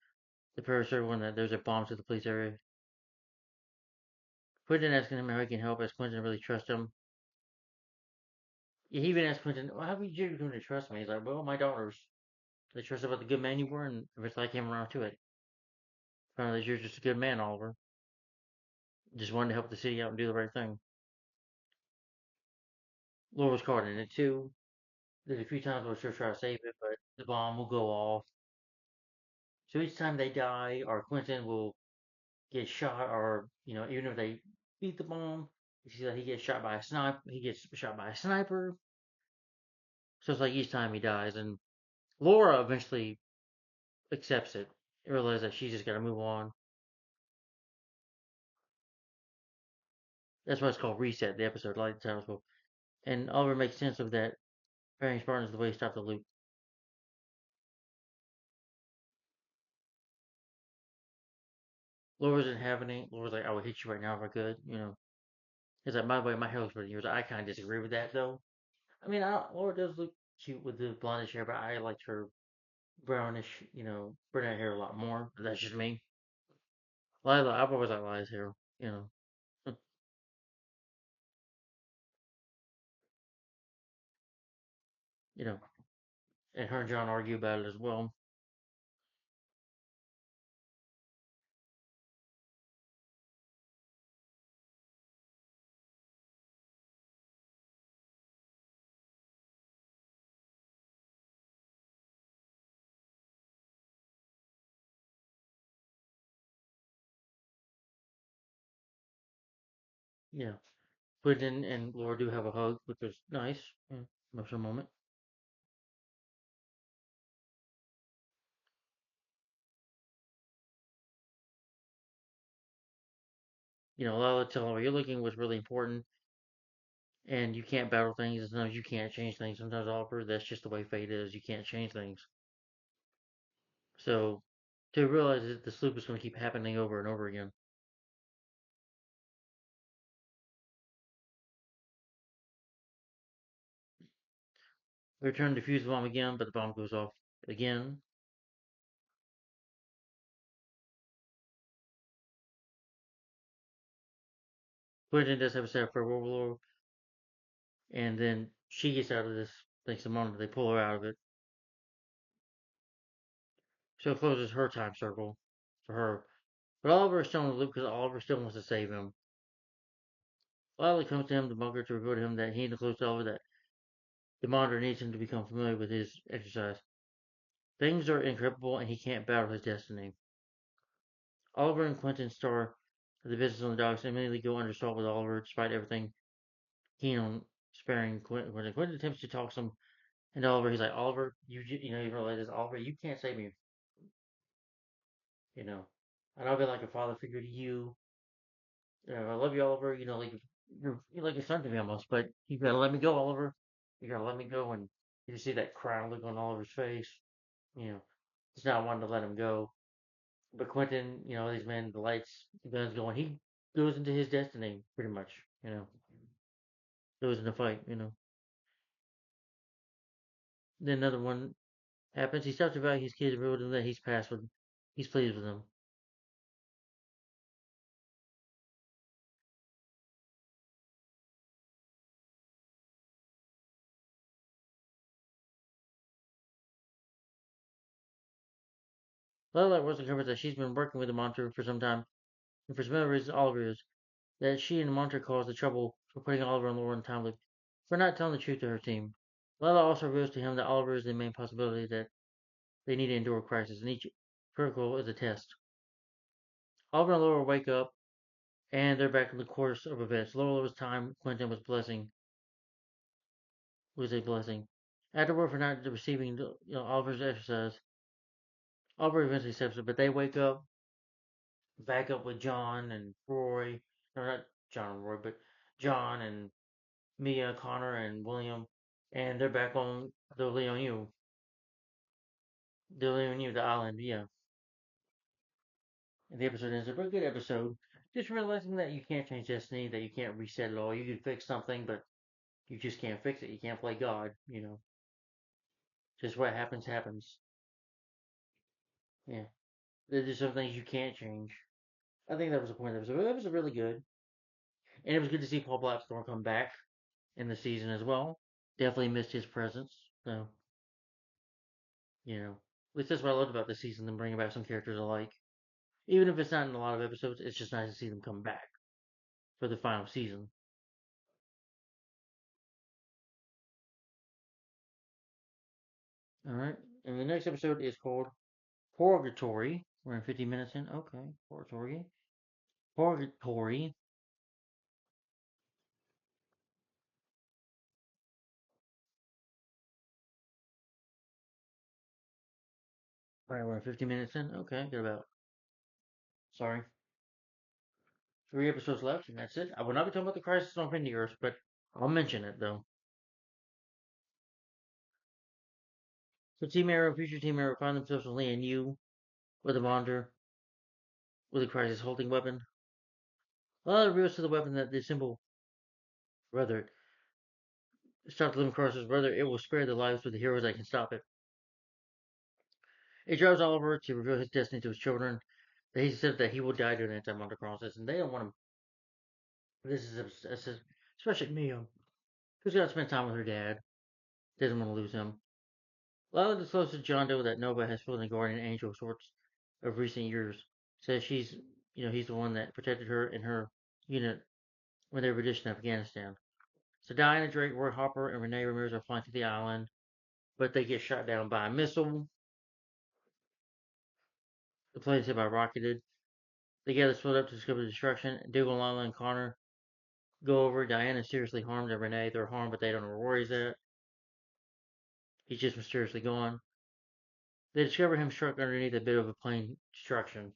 the Paris server that there's a bomb to the police area. Quentin asking him how he can help, as Quentin really trusts him. He even asked Quentin, well, how did you come to trust me? He's like, well, my daughters, they trust about the good man you were, and eventually I came around to it. Found out that you're just a good man, Oliver. Just wanted to help the city out and do the right thing. Laura was caught in it too. There's a few times where she'll try to save it, but the bomb will go off. So each time they die, or Quentin will get shot, or even if they beat the bomb, you see that he gets shot by a sniper. He gets shot by a sniper. So it's like each time he dies, and Laura eventually accepts it, realizes that she's just got to move on. That's why it's called Reset. The episode, like the title, and Oliver makes sense of that. Burying Spartan is the way to stop the loop. Laura's in having. Laura's like, I would hit you right now if I could. He's like, by the way, my hair looks pretty. He was like, I kind of disagree with that though. I mean, Laura does look cute with the blondish hair, but I liked her brownish, brunette hair a lot more. But that's just me. Lila, I've always liked Lila's hair. You know, you know, and her and John argue about it as well. Yeah, Quentin and Laura do have a hug, which was nice. Yeah, emotional moment. Lila telling her you're looking was really important, and you can't battle things. And sometimes you can't change things. Sometimes Oliver, that's just the way fate is. You can't change things. So to realize that this loop is going to keep happening over and over again. We return to defuse the bomb again, but the bomb goes off again. Quentin does have a setup for World War, and then she gets out of this. Thanks to Mona, they pull her out of it. So it closes her time circle for her. But Oliver is still in the loop because Oliver still wants to save him. Lila comes to him, the bunker, to reveal to him that he includes Oliver that the monitor needs him to become familiar with his exercise. Things are incorruptible and he can't battle his destiny. Oliver and Quentin start the business on the docks and immediately go under assault with Oliver despite everything keen on sparing Quentin. Quentin attempts to talk some into Oliver. He's like, Oliver, you realize this, Oliver, you can't save me, you know. And I'll be like a father figure to you. I love you, Oliver. Like you're like a son to me almost. But you gotta let me go, Oliver. You gotta let me go. And you see that crown look on Oliver's face. You know, he's not wanting to let him go. But Quentin, these men, the lights, the guns going. He goes into his destiny pretty much. Goes in the fight. Then another one happens. He stops to value his kids and reveals them that he's pleased with them. Lilac Rose uncovers that she's been working with the monitor for some time, and for some other reason, Oliver is. That she and the monitor caused the trouble for putting Oliver and Laura in time loop for not telling the truth to her team. Lila also reveals to him that Oliver is the main possibility that they need to endure a crisis, and each protocol is a test. Oliver and Laura wake up, and they're back in the course of events. Laura's time, Quentin was a blessing. Afterward, for not receiving Oliver's exercise, Oliver eventually accepts it, but they wake up back up with John and Roy, or not John and Roy, but John and Mia, Connor, and William, and they're back on the island, yeah. And the episode ends up a good episode. Just realizing that you can't change destiny, that you can't reset it all. You can fix something, but you just can't fix it. You can't play God. Just what happens, happens. Yeah. There's just some things you can't change. I think that was the point of the episode. It was really good. And it was good to see Paul Blackstorm come back in the season as well. Definitely missed his presence. So, at least that's what I loved about this season, them bringing back some characters I like. Even if it's not in a lot of episodes, it's just nice to see them come back for the final season. Alright, and the next episode is called Purgatory. We're in 50 minutes in. Okay, Purgatory. Purgatory. Alright, we're in 50 minutes in. Okay, got about, sorry, 3 episodes left, and that's it. I will not be talking about the Crisis on Infinite Earth, but I'll mention it, though. So Team Arrow, future Team Arrow find themselves with Lian Yu with a Monder with a Crisis holding weapon. A lot of reveals to the weapon that the symbol, rather, stop the living crosses, whether it will spare the lives of the heroes that can stop it. It drives Oliver to reveal his destiny to his children. That he said that he will die during the anti-Monder process, and they don't want him. This is especially Mia, who's got to spend time with her dad. Doesn't want to lose him. Lila discloses to John Doe that Nova has been a guardian angel of sorts of recent years. Says he's the one that protected her and her unit when they were auditioned in Afghanistan. So Diana Drake, Roy Hopper, and Renee Ramirez are flying to the island, but they get shot down by a missile. The plane is hit by rocketed. They gather split up to discover the destruction. Dougal, Lila, and Connor go over. Diana is seriously harmed, and Renee, they're harmed, but they don't know where Rory's at. He's just mysteriously gone. They discover him struck underneath a bit of a plane destruction,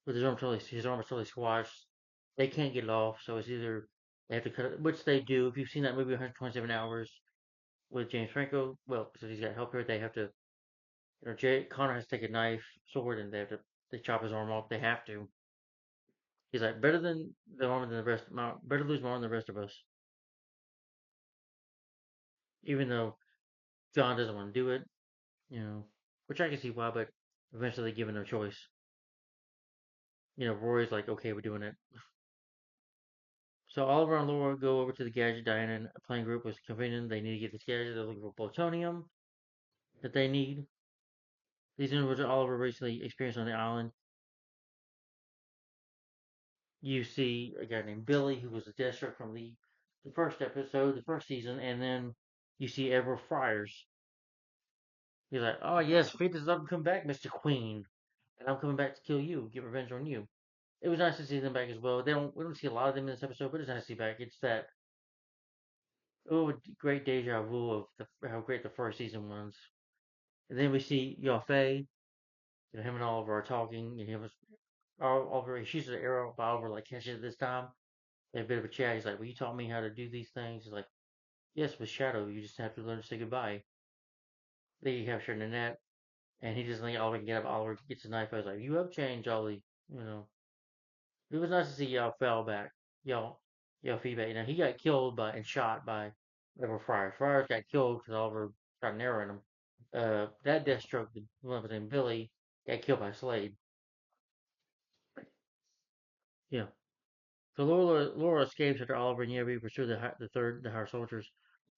with his arm totally squashed. They can't get it off, so it's either they have to cut it, which they do. If you've seen that movie 127 Hours with James Franco, well, because he's got help here, they have to. Connor has to take a knife, sword, and they chop his arm off. They have to. He's like better than the arm than the rest. Better lose my arm than the rest of us. Even though John doesn't want to do it, which I can see why, but eventually they give him no choice. Rory's like, okay, we're doing it. So Oliver and Laura go over to the gadget. Diana and a playing group was convenient. They need to get this gadget. They're looking for plutonium that they need. These individuals Oliver recently experienced on the island. You see a guy named Billy, who was a Deathstroke from the first episode, the first season, and then you see Edward Friars. He's like, oh yes, fate is up and come back, Mr. Queen, and I'm coming back to kill you, get revenge on you. It was nice to see them back as well. We don't see a lot of them in this episode, but it's nice to see back. It's that great deja vu of how great the first season was. And then we see Yafei, him and Oliver are talking, and he was Oliver he shoots an arrow, but Oliver like catches it this time. They have a bit of a chat. He's like, "Well, you taught me how to do these things." He's like, "Yes, with Shadow, you just have to learn to say goodbye." They get captured in the net, and he doesn't think Oliver can get up. Oliver gets a knife. I was like, "You have changed, Ollie." It was nice to see y'all fell back, y'all feedback. He got killed by and shot by Edward Friars. Friars got killed because Oliver shot an arrow in him. That Deathstroke, the one named Billy, got killed by Slade. Yeah. So Laura escapes after Oliver and Yeri pursue the higher soldiers.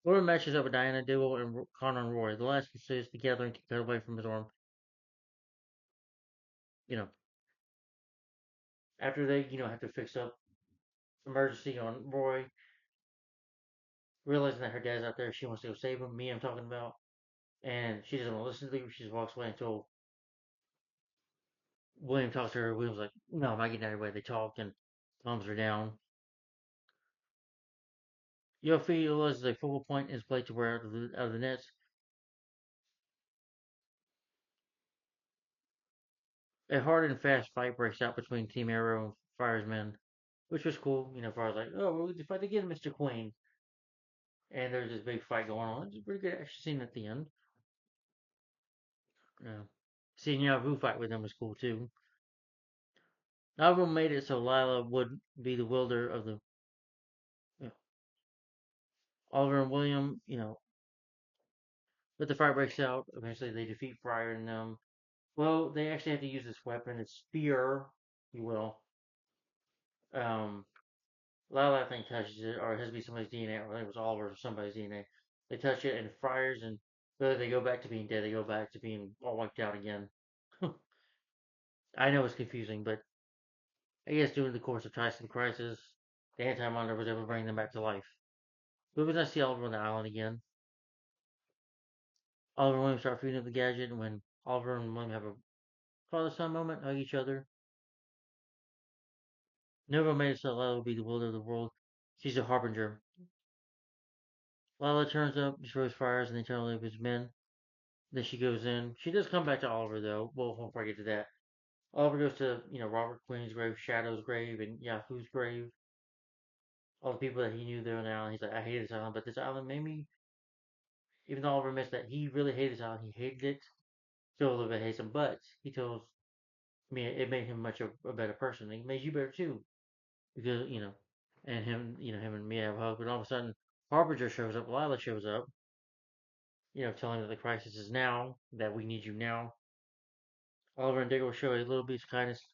Laura matches up with Diana, Diggle, and Connor and Roy. The last consists together and cut away from his arm. You know, after they have to fix up emergency on Roy, realizing that her dad's out there, she wants to go save him. Me, I'm talking about, and she doesn't want to listen to him. She just walks away until William talks to her. William's like, "No, I'm not getting out of your way." They talk and calms her down. Yofi realizes a focal point is played to wear out of the nets. A hard and fast fight breaks out between Team Arrow and Fire's men, which was cool. Fire's like, "Oh, we're going to fight again, Mr. Queen." And there's this big fight going on. It's a pretty good action scene at the end. Yeah. Seeing Yavu fight with them was cool too. Not everyone made it so Lila would be the wielder of the you know, Oliver and William, but the fight breaks out. Eventually they defeat Friar and them. Well, they actually have to use this weapon, it's spear, if you will. Um Lila, I think, touches it, or it has to be somebody's DNA, or I think it was Oliver or somebody's DNA. They touch it and it fires, and they go back to being dead. They go back to being all wiped out again. I know it's confusing, but I guess during the course of Tyson Crisis, the Anti-Monitor was able to bring them back to life. But it was nice to see Oliver on the island again. Oliver and William start feeding up the gadget, and when Oliver and William have a father-son moment, hug each other. Never made it so Lila will be the ruler of the world. She's a harbinger. Lila turns up, destroys fires, and the eternal of his men. Then she goes in. She does come back to Oliver, though. Well, before I get to that, Oliver goes to, Robert Queen's grave, Shadow's grave, and Yahu's grave. All the people that he knew there now. He's like, I hate this island, but this island made me, even though Oliver admits that he really hated this island, he hated it. Still a little bit hates him, but he tells me it made him much a better person. It made you better too. Because, and him and me have a hug, but all of a sudden, Harbinger shows up, Lila shows up, telling that the crisis is now, that we need you now. Oliver and Diggle show a little bit of kindness.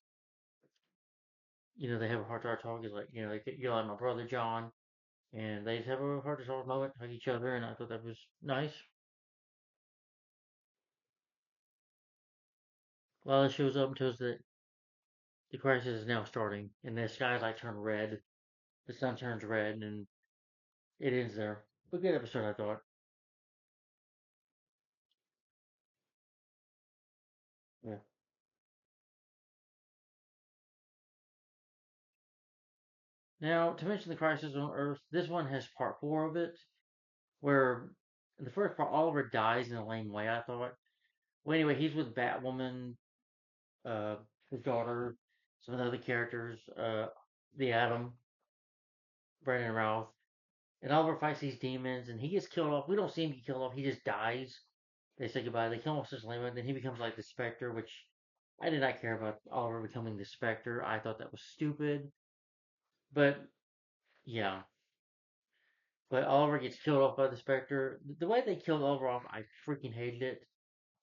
They have a heart-to-heart talk. It's like, you're like my brother John, and they just have a heart-to-heart moment, hug each other, and I thought that was nice. Lila shows up and tells that the crisis is now starting, and the skies like turn red, the sun turns red, and it ends there. But good episode, I thought. Yeah. Now, to mention the crisis on Earth, this one has part four of it, where in the first part, Oliver dies in a lame way, I thought. Well, anyway, he's with Batwoman, uh, his daughter, some of the other characters, the Atom, Brandon Routh, and Oliver fights these demons, and he gets killed off. We don't see him get killed off; he just dies. They say goodbye. They kill him off such lame, and then he becomes like the Spectre, which I did not care about Oliver becoming the Spectre. I thought that was stupid, but yeah. But Oliver gets killed off by the Spectre. The way they killed Oliver off, I freaking hated it.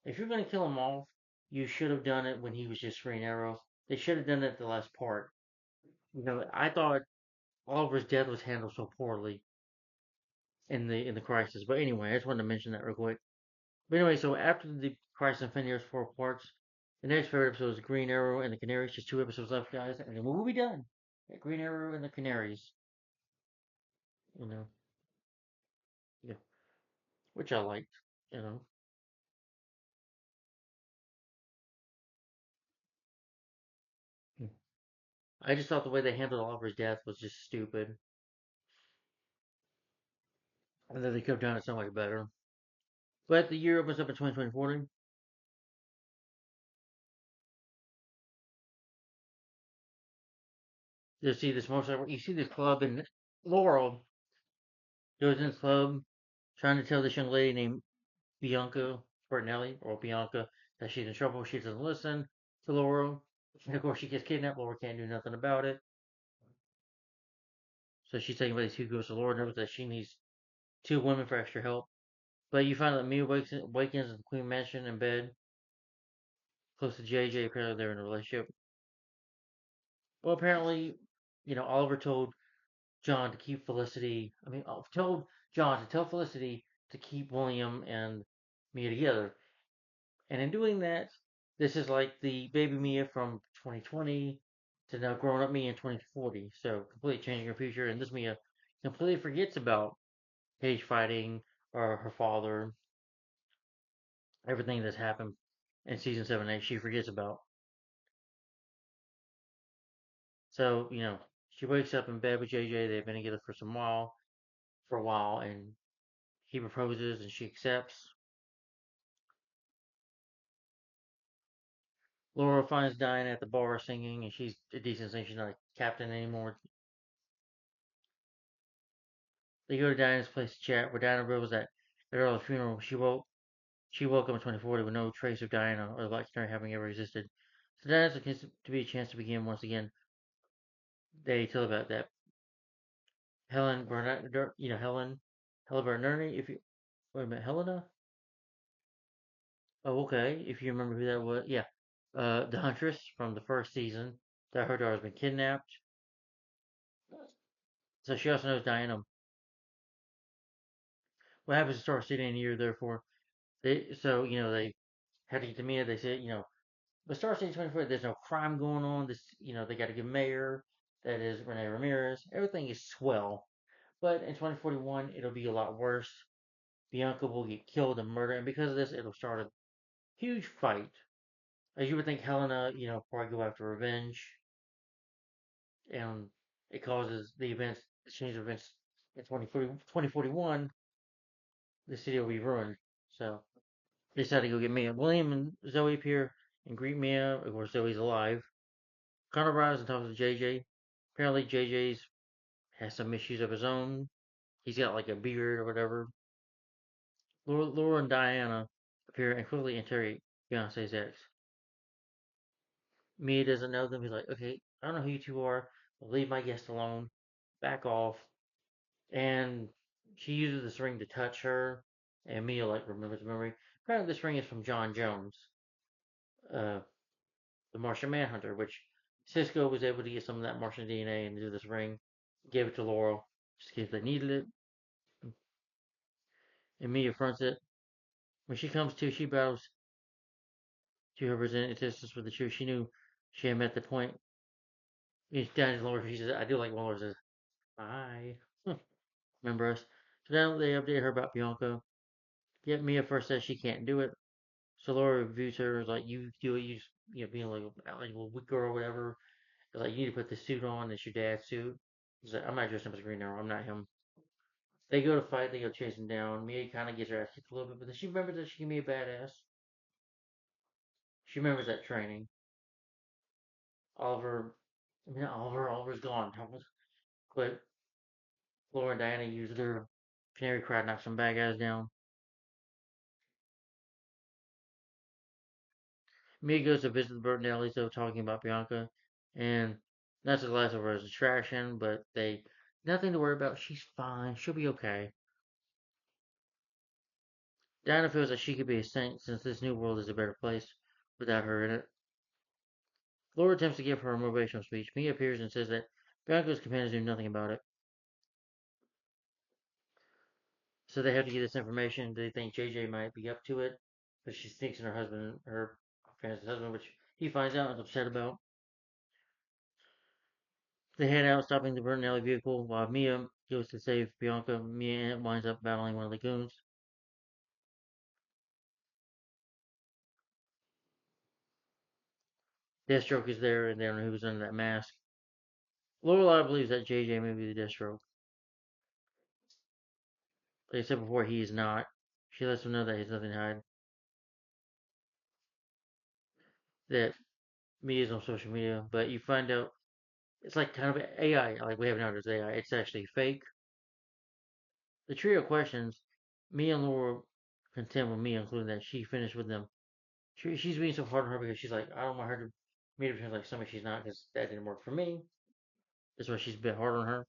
If you're gonna kill him off, you should have done it when he was just Green Arrow. They should have done it at the last part. I thought Oliver's death was handled so poorly in the crisis. But anyway, I just wanted to mention that real quick. But anyway, so after the Crisis Infinity Earth's four parts, the next favorite episode is Green Arrow and the Canaries. Just two episodes left, guys, and then we'll be done. Green Arrow and the Canaries. You know, yeah, which I liked. You know, I just thought the way they handled Oliver's death was just stupid, and that they could have done it so much better. But the year opens up in 2024. You see this motorcycle. You see this club, and Laurel goes in this club trying to tell this young lady named Bianca Bertinelli or Bianca that she's in trouble. She doesn't listen to Laurel, and of course she gets kidnapped. Laurel can't do nothing about it, so she's taken by these two ghosts. Laurel knows that she needs two women for extra help. But you find out that Mia wakens in the Queen Mansion in bed, close to JJ. Apparently they're in a relationship. Well, apparently, Oliver told John to keep Felicity. Told John to tell Felicity to keep William and Mia together. And in doing that, this is like the baby Mia from 2020 to now grown up Mia in 2040. So completely changing her future. And this Mia completely forgets about cage fighting or her father, everything that's happened in season 7 and 8. She forgets about. So she wakes up in bed with JJ. They've been together for a while, and he proposes and she accepts. Laura finds Diana at the bar singing, and she's a decent singer. She's not a captain anymore. They go to Diana's place to chat, where Diana reveals that at her early funeral, she woke up in 2040 with no trace of Diana or the Black Canary having ever existed. So Diana's to be a chance to begin once again. They tell about that Helen Burnett, Helen Bernardi. If you wait a minute, Helena. Oh, okay. If you remember who that was, yeah, the Huntress from the first season. That her daughter's been kidnapped. So she also knows Diana. What happens in Star City in a year, therefore, they had to get to Mia. They said, but Star City 24, there's no crime going on. They got a good mayor. That is Rene Ramirez. Everything is swell. But in 2041, it'll be a lot worse. Bianca will get killed and murdered, and because of this, it'll start a huge fight. As you would think, Helena, probably go after revenge, and it causes the change of events in 2041. The city will be ruined. So they decide to go get Mia. William and Zoe appear and greet Mia. Of course, Zoe's alive. Connor arrives and talks to JJ. Apparently, JJ's has some issues of his own. He's got like a beard or whatever. Laura and Diana appear and quickly interrogate Beyonce's ex. Mia doesn't know them. He's like, okay, I don't know who you two are. Leave my guest alone. Back off. And she uses this ring to touch her. And Mia like remembers the memory. Apparently, this ring is from John Jones, uh, the Martian Manhunter, which Cisco was able to get some of that Martian DNA and do this ring. Gave it to Laurel just in case they needed it. And Mia fronts it. When she comes to, she bows to her resistance for the truth. She knew she had met the point. Down to Laura, she says, I do like when Laura says, bye. Remember us? So now they update her about Bianca. Yet Mia first says she can't do it. So Laura reviews her as like, you do it, you just, being like a weak girl or whatever. Like, you need to put the suit on. It's your dad's suit. He's like, I'm not dressing up as a Green Arrow. I'm not him. They go to fight. They go chase him down. Mia kind of gets her ass kicked a little bit, but then she remembers that she can be a badass. She remembers that training. Oliver, I mean, Oliver's gone. But Laura and Diana use their canary cry to knock some bad guys down. Mia goes to visit the Bertinellis, though, talking about Bianca, and that's the last of her as a distraction, but nothing to worry about. She's fine. She'll be okay. Diana feels that she could be a saint since this new world is a better place without her in it. Laura attempts to give her a motivational speech. Mia appears and says that Bianca's companions knew nothing about it. So they have to get this information. They think JJ might be up to it, but she sneaks in her fiance's husband, which he finds out and is upset about. They head out, stopping the Bertinelli vehicle, while Mia goes to save Bianca. Mia winds up battling one of the goons. Deathstroke is there, and they don't know who's under that mask. Lorelai believes that JJ may be the Deathstroke. Like I said before, he is not. She lets him know that he has nothing to hide. That Mia is on social media, but you find out it's like kind of AI, like we have now as AI. It's actually fake. The trio questions Mia and Laura contend with Mia, including that she finished with them. She's being so hard on her because she's like, I don't want her to meet up with like somebody she's not because that didn't work for me. That's why she's a bit hard on her.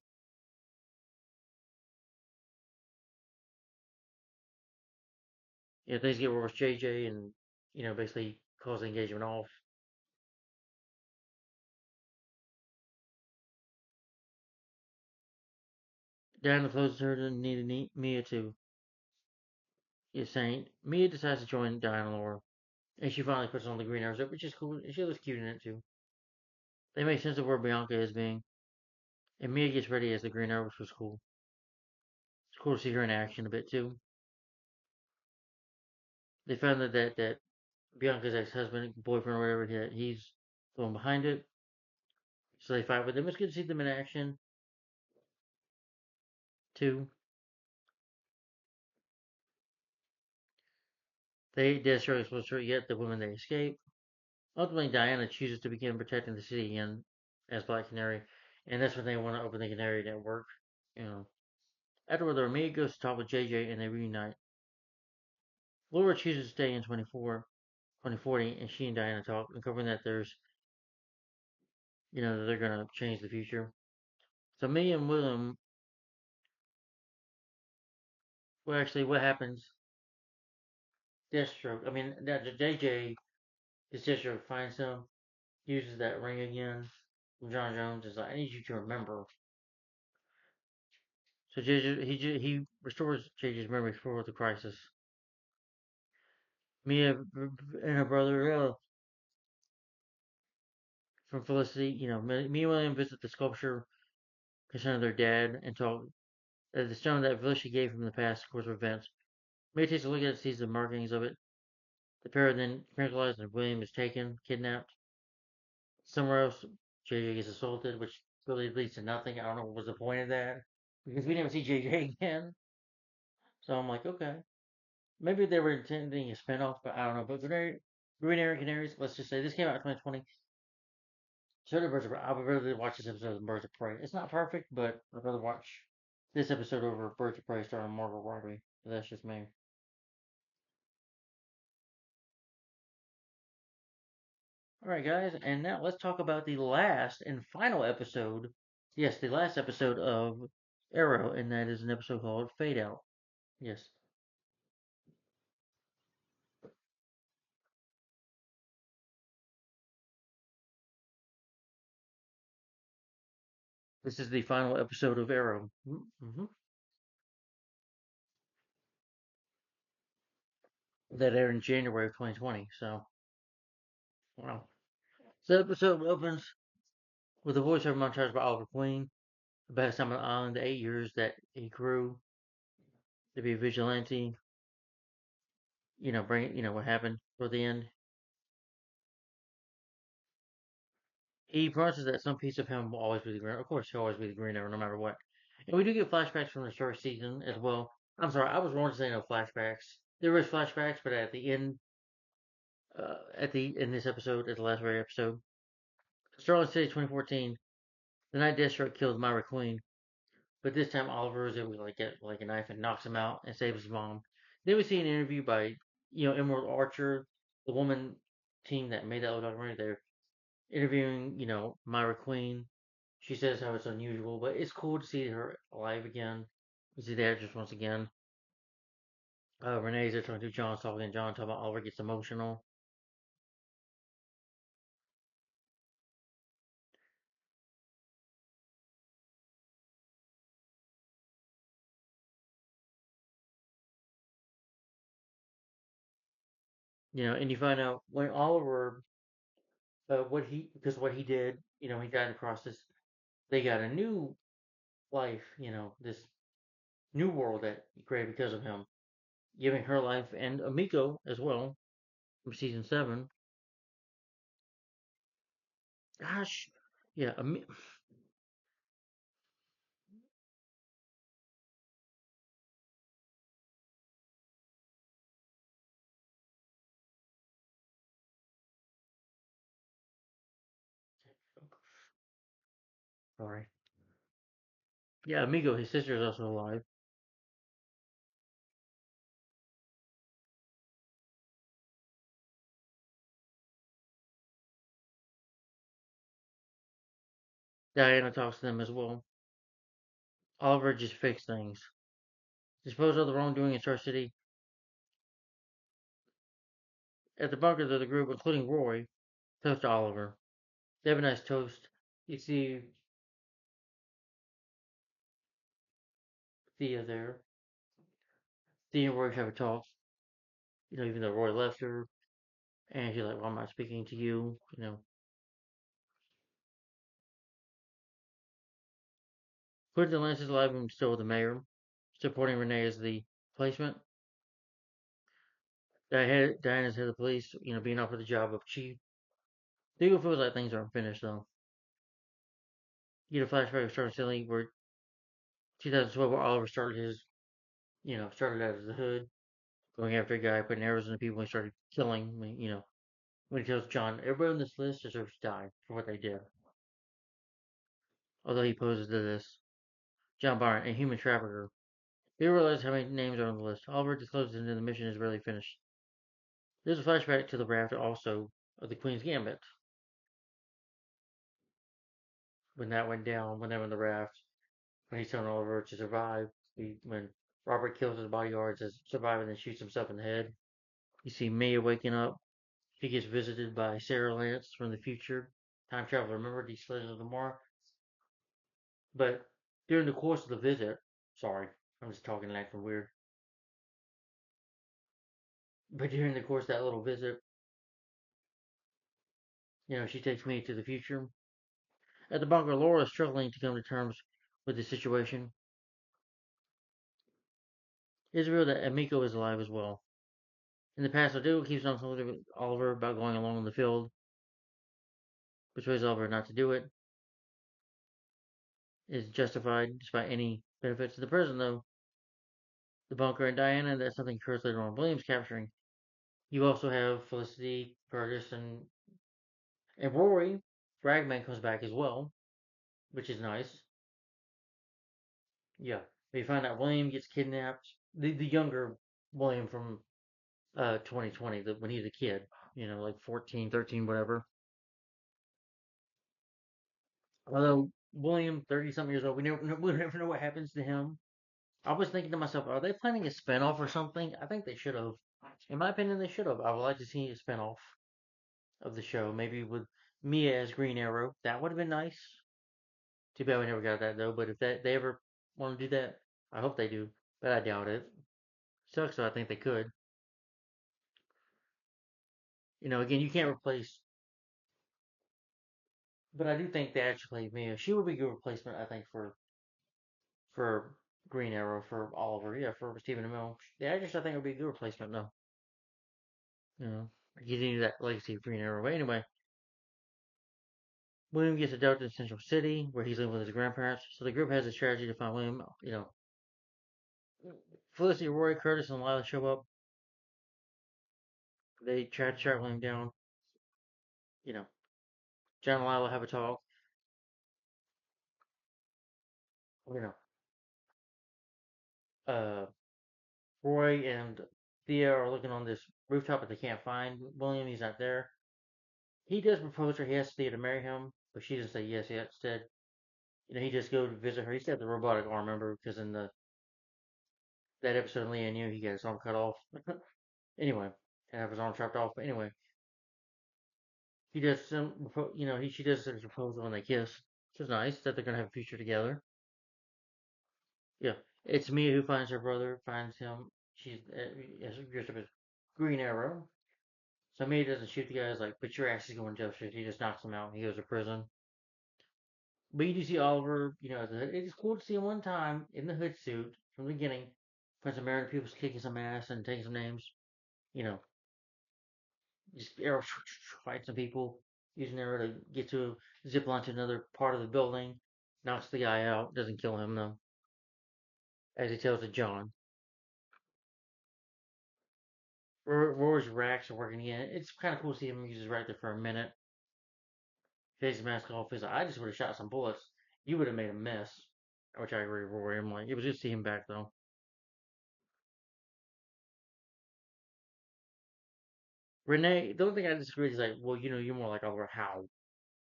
Things get worse with JJ and, basically calls the engagement off. Diana closes her to need Mia to is saying Mia decides to join Diana and Laura. And she finally puts on the green arrows, which is cool. And she looks cute in it too. They make sense of where Bianca is being. And Mia gets ready as the green arrow, which was cool. It's cool to see her in action a bit too. They found that Bianca's ex-husband, boyfriend, or whatever, he's the one behind it. So they fight with them. It's good to see them in action too. They destroy supposed to get the women they escape. Ultimately, Diana chooses to begin protecting the city again as Black Canary, and that's when they want to open the Canary Network. You know, afterward, the Ramia goes to talk with JJ, and they reunite. Laura chooses to stay in 2040, and she and Diana talk, uncovering that that they're gonna change the future. So me and William, well, actually, what happens? Deathstroke. I mean, that JJ, his Deathstroke finds him, uses that ring again from John Jones. Is like, I need you to remember. So he restores JJ's memory for the crisis. Mia and her brother from Felicity, Mia and William visit the sculpture concerning their dad and talk the stone that Felicia gave him in the past course of events. Mia takes a look at it, sees the markings of it. The pair then tranquilized and William is taken, kidnapped. Somewhere else, JJ gets assaulted, which really leads to nothing. I don't know what was the point of that because we never see JJ again. So I'm like, okay, maybe they were intending a spinoff, but I don't know. But Green Arrow Canaries, let's just say this came out in 2020. So did Birds of Prey. I would rather watch this episode than Birds of Prey. It's not perfect, but I'd rather watch this episode over Birds of Prey starring Margot Robbie. But that's just me. All right, guys, and now let's talk about the last and final episode. Yes, the last episode of Arrow, and that is an episode called Fade Out. Yes, this is the final episode of Arrow. Mm-hmm. That aired in January of 2020. So, wow. So the episode opens with a voiceover montage by Oliver Queen about his time on the island, the 8 years that he grew to be a vigilante. Bring what happened for the end. He promises that some piece of him will always be the Green Arrow. Of course, he'll always be the Green Arrow, no matter what. And we do get flashbacks from the first season as well. I'm sorry, I was wrong to say no flashbacks. There is flashbacks, but at the end, in this episode, at the last very episode, Starling City 2014, the night Deathstroke kills Myra Queen, but this time Oliver is able to get like a knife and knocks him out and saves his mom. Then we see an interview by Emerald Archer, the woman team that made that little documentary. They're interviewing Myra Queen. She says how it's unusual, but it's cool to see her alive again. We see the actress once again. Renee's there talking to John, talking. John talking about Oliver gets emotional. And you find out when Oliver, what he did, he died in the process. They got a new life, this new world that he created because of him, giving her life and Amiko as well from season 7. Gosh, yeah, sorry, yeah, Amiko, his sister is also alive. Diana talks to them as well. Oliver just fixed things. Dispose of the wrongdoing in Star City. At the bunkers of the group, including Roy, toast to Oliver. They have a nice toast. You see Thea there. Thea and Roy have a talk. Even though Roy left her, and she's like, "Well, I'm not speaking to you." Quentin Lance is alive and still with the mayor, supporting Renee as the placement. Diana's head of the police, being offered the job of chief. Legal feels like things aren't finished though. You get a flashback of Star Silly where 2012, where Oliver started started out as the hood, going after a guy, putting arrows in the people, and started killing. When he tells John, everybody on this list deserves to die for what they did. Although he poses to this John Byron, a human trafficker. He realizes how many names are on the list. Oliver discloses that the mission is rarely finished. There's a flashback to the raft also of the Queen's Gambit. When that went down, when they were in the raft, when he's telling Oliver to survive, when Robert kills his bodyguards as surviving and then shoots himself in the head. You see Mia waking up. She gets visited by Sarah Lance from the future. Time traveler, remember these Legends of tomorrow? But during the course of the visit, Sorry, I'm just talking and acting weird. But during the course of that little visit, she takes me to the future. At the bunker, Laura is struggling to come to terms with the situation. It's revealed that Amiko is alive as well. In the past, Adele keeps on talking with Oliver about going along in the field, persuades Oliver not to do it, is justified despite any benefits to the prison, though. The bunker and Diana, that's something occurs later on. Williams capturing. You also have Felicity, Curtis, and Rory. Fragman comes back as well, which is nice. Yeah. We find out William gets kidnapped. The younger William from 2020, when he was a kid, like 14, 13, whatever. Although William, 30 something years old, we never know what happens to him. I was thinking to myself, are they planning a spinoff or something? I think they should have. In my opinion, they should have. I would like to see a spinoff of the show, maybe with Mia as Green Arrow. That would have been nice. Too bad we never got that though. But if they ever want to do that, I hope they do. But I doubt it. Sucks, so I think they could. Again, you can't replace. But I do think they actually Mia. She would be a good replacement. I think for Green Arrow for Oliver. Yeah, for Stephen Amell. The actress I think would be a good replacement though. You know, getting that legacy of Green Arrow. But anyway, William gets adopted in Central City, where he's living with his grandparents. So the group has a strategy to find William. Felicity, Roy, Curtis, and Lila show up. They try to track William down. You know, John and Lila have a talk. You know, uh, Roy and Thea are looking on this rooftop, but they can't find William. He's not there. He does propose to her. He asks Thea to marry him, but she doesn't say yes yet. Instead, he just go to visit her. He's got the robotic arm, remember? Because in that episode of Leah knew he got his arm cut off. Anyway, and have his arm chopped off. But anyway, he does some, she does his proposal when they kiss, which is nice that they're gonna have a future together. Yeah, it's Mia who finds her brother, finds him. She's dressed up as Green Arrow. So Mia doesn't shoot the guys like, but your ass is going to justice. He just knocks him out. And he goes to prison. But you do see Oliver. It is cool to see him one time in the hood suit from the beginning. Find some American people kicking some ass and taking some names. You know, just arrow fight some people using arrow to get to zip line to another part of the building. Knocks the guy out. Doesn't kill him though. As he tells to John. Rory's racks are working again. It's kind of cool to see him use his right there for a minute. Takes his mask off. He's like, I just would have shot some bullets. You would have made a mess. Which I agree with Rory. I'm like, it was good to see him back though. Renee, the only thing I disagree with is like, well, you're more like Oliver How.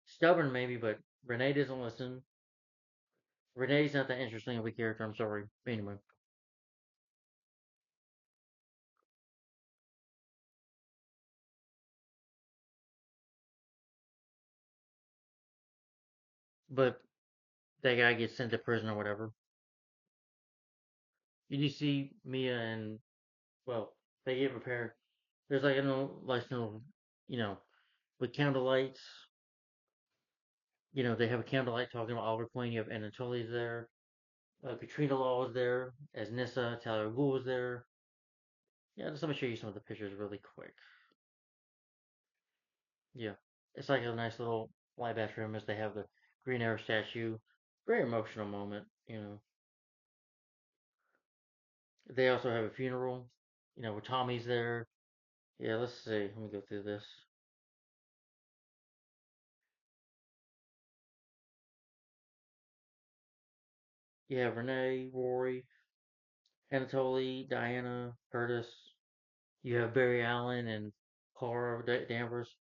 Stubborn maybe, but Renee doesn't listen. Renee's not that interesting of a character. I'm sorry. Anyway, but that guy gets sent to prison or whatever. You see Mia and well, they get prepared. There's like a little, you know, with candlelights. They have a candlelight talking about Oliver Queen. You have Anatoly's there. Katrina Law is there as Nissa. Taylor Ghul was there. Yeah, just let me show you some of the pictures really quick. Yeah, it's like a nice little live bathroom as they have the Green Arrow statue. Very emotional moment. They also have a funeral, where Tommy's there. Yeah, let's see. Let me go through this. You have Renee, Rory, Anatoly, Diana, Curtis. You have Barry Allen and Clara Danvers,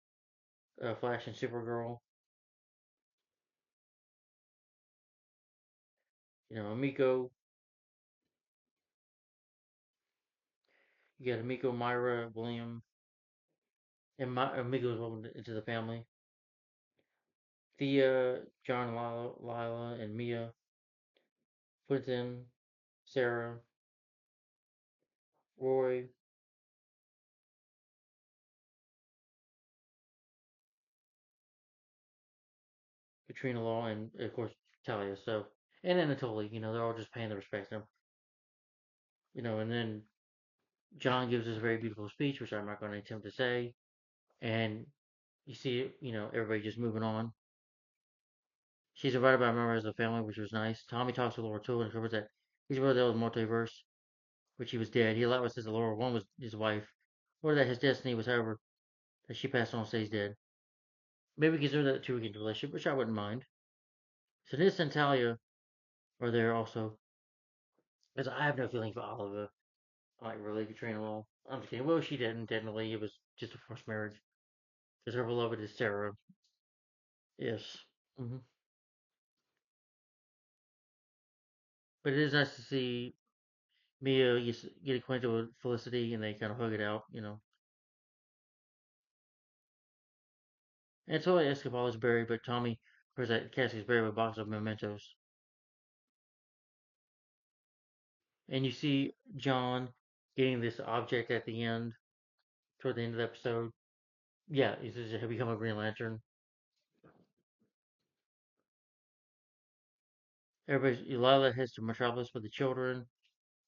Flash and Supergirl. Amiko. You got Amiko, Myra, William, and Amiko's welcome into the family. Thea, John, Lila, and Mia, Quentin. Sarah, Roy, Katrina Law, and of course Talia. So, and Anatoly, they're all just paying their respects. And then John gives this very beautiful speech, which I'm not going to attempt to say. And you see, everybody just moving on. She's invited by members of the family, which was nice. Tommy talks to Laura too and covers that he's aware there was multiverse, which he was dead. He allowed says that Laura one was his wife, or that his destiny was, however, that she passed on, stays dead. Maybe consider that a two-weekend relationship, which I wouldn't mind. So this and Talia are there also, because I have no feeling for Oliver. Like really, Katrina Law. I'm just kidding. Well, she didn't technically. It was just a forced marriage. Because her beloved is Sarah. Yes. hmm But it is nice to see Mia get acquainted with Felicity and they kind of hug it out. And totally Escobar is buried, but Tommy, or that Cassie is buried with a box of mementos. And you see John getting this object at the end, toward the end of the episode. Yeah, he says he'll become a Green Lantern. Everybody's Lila heads to Metropolis with the children.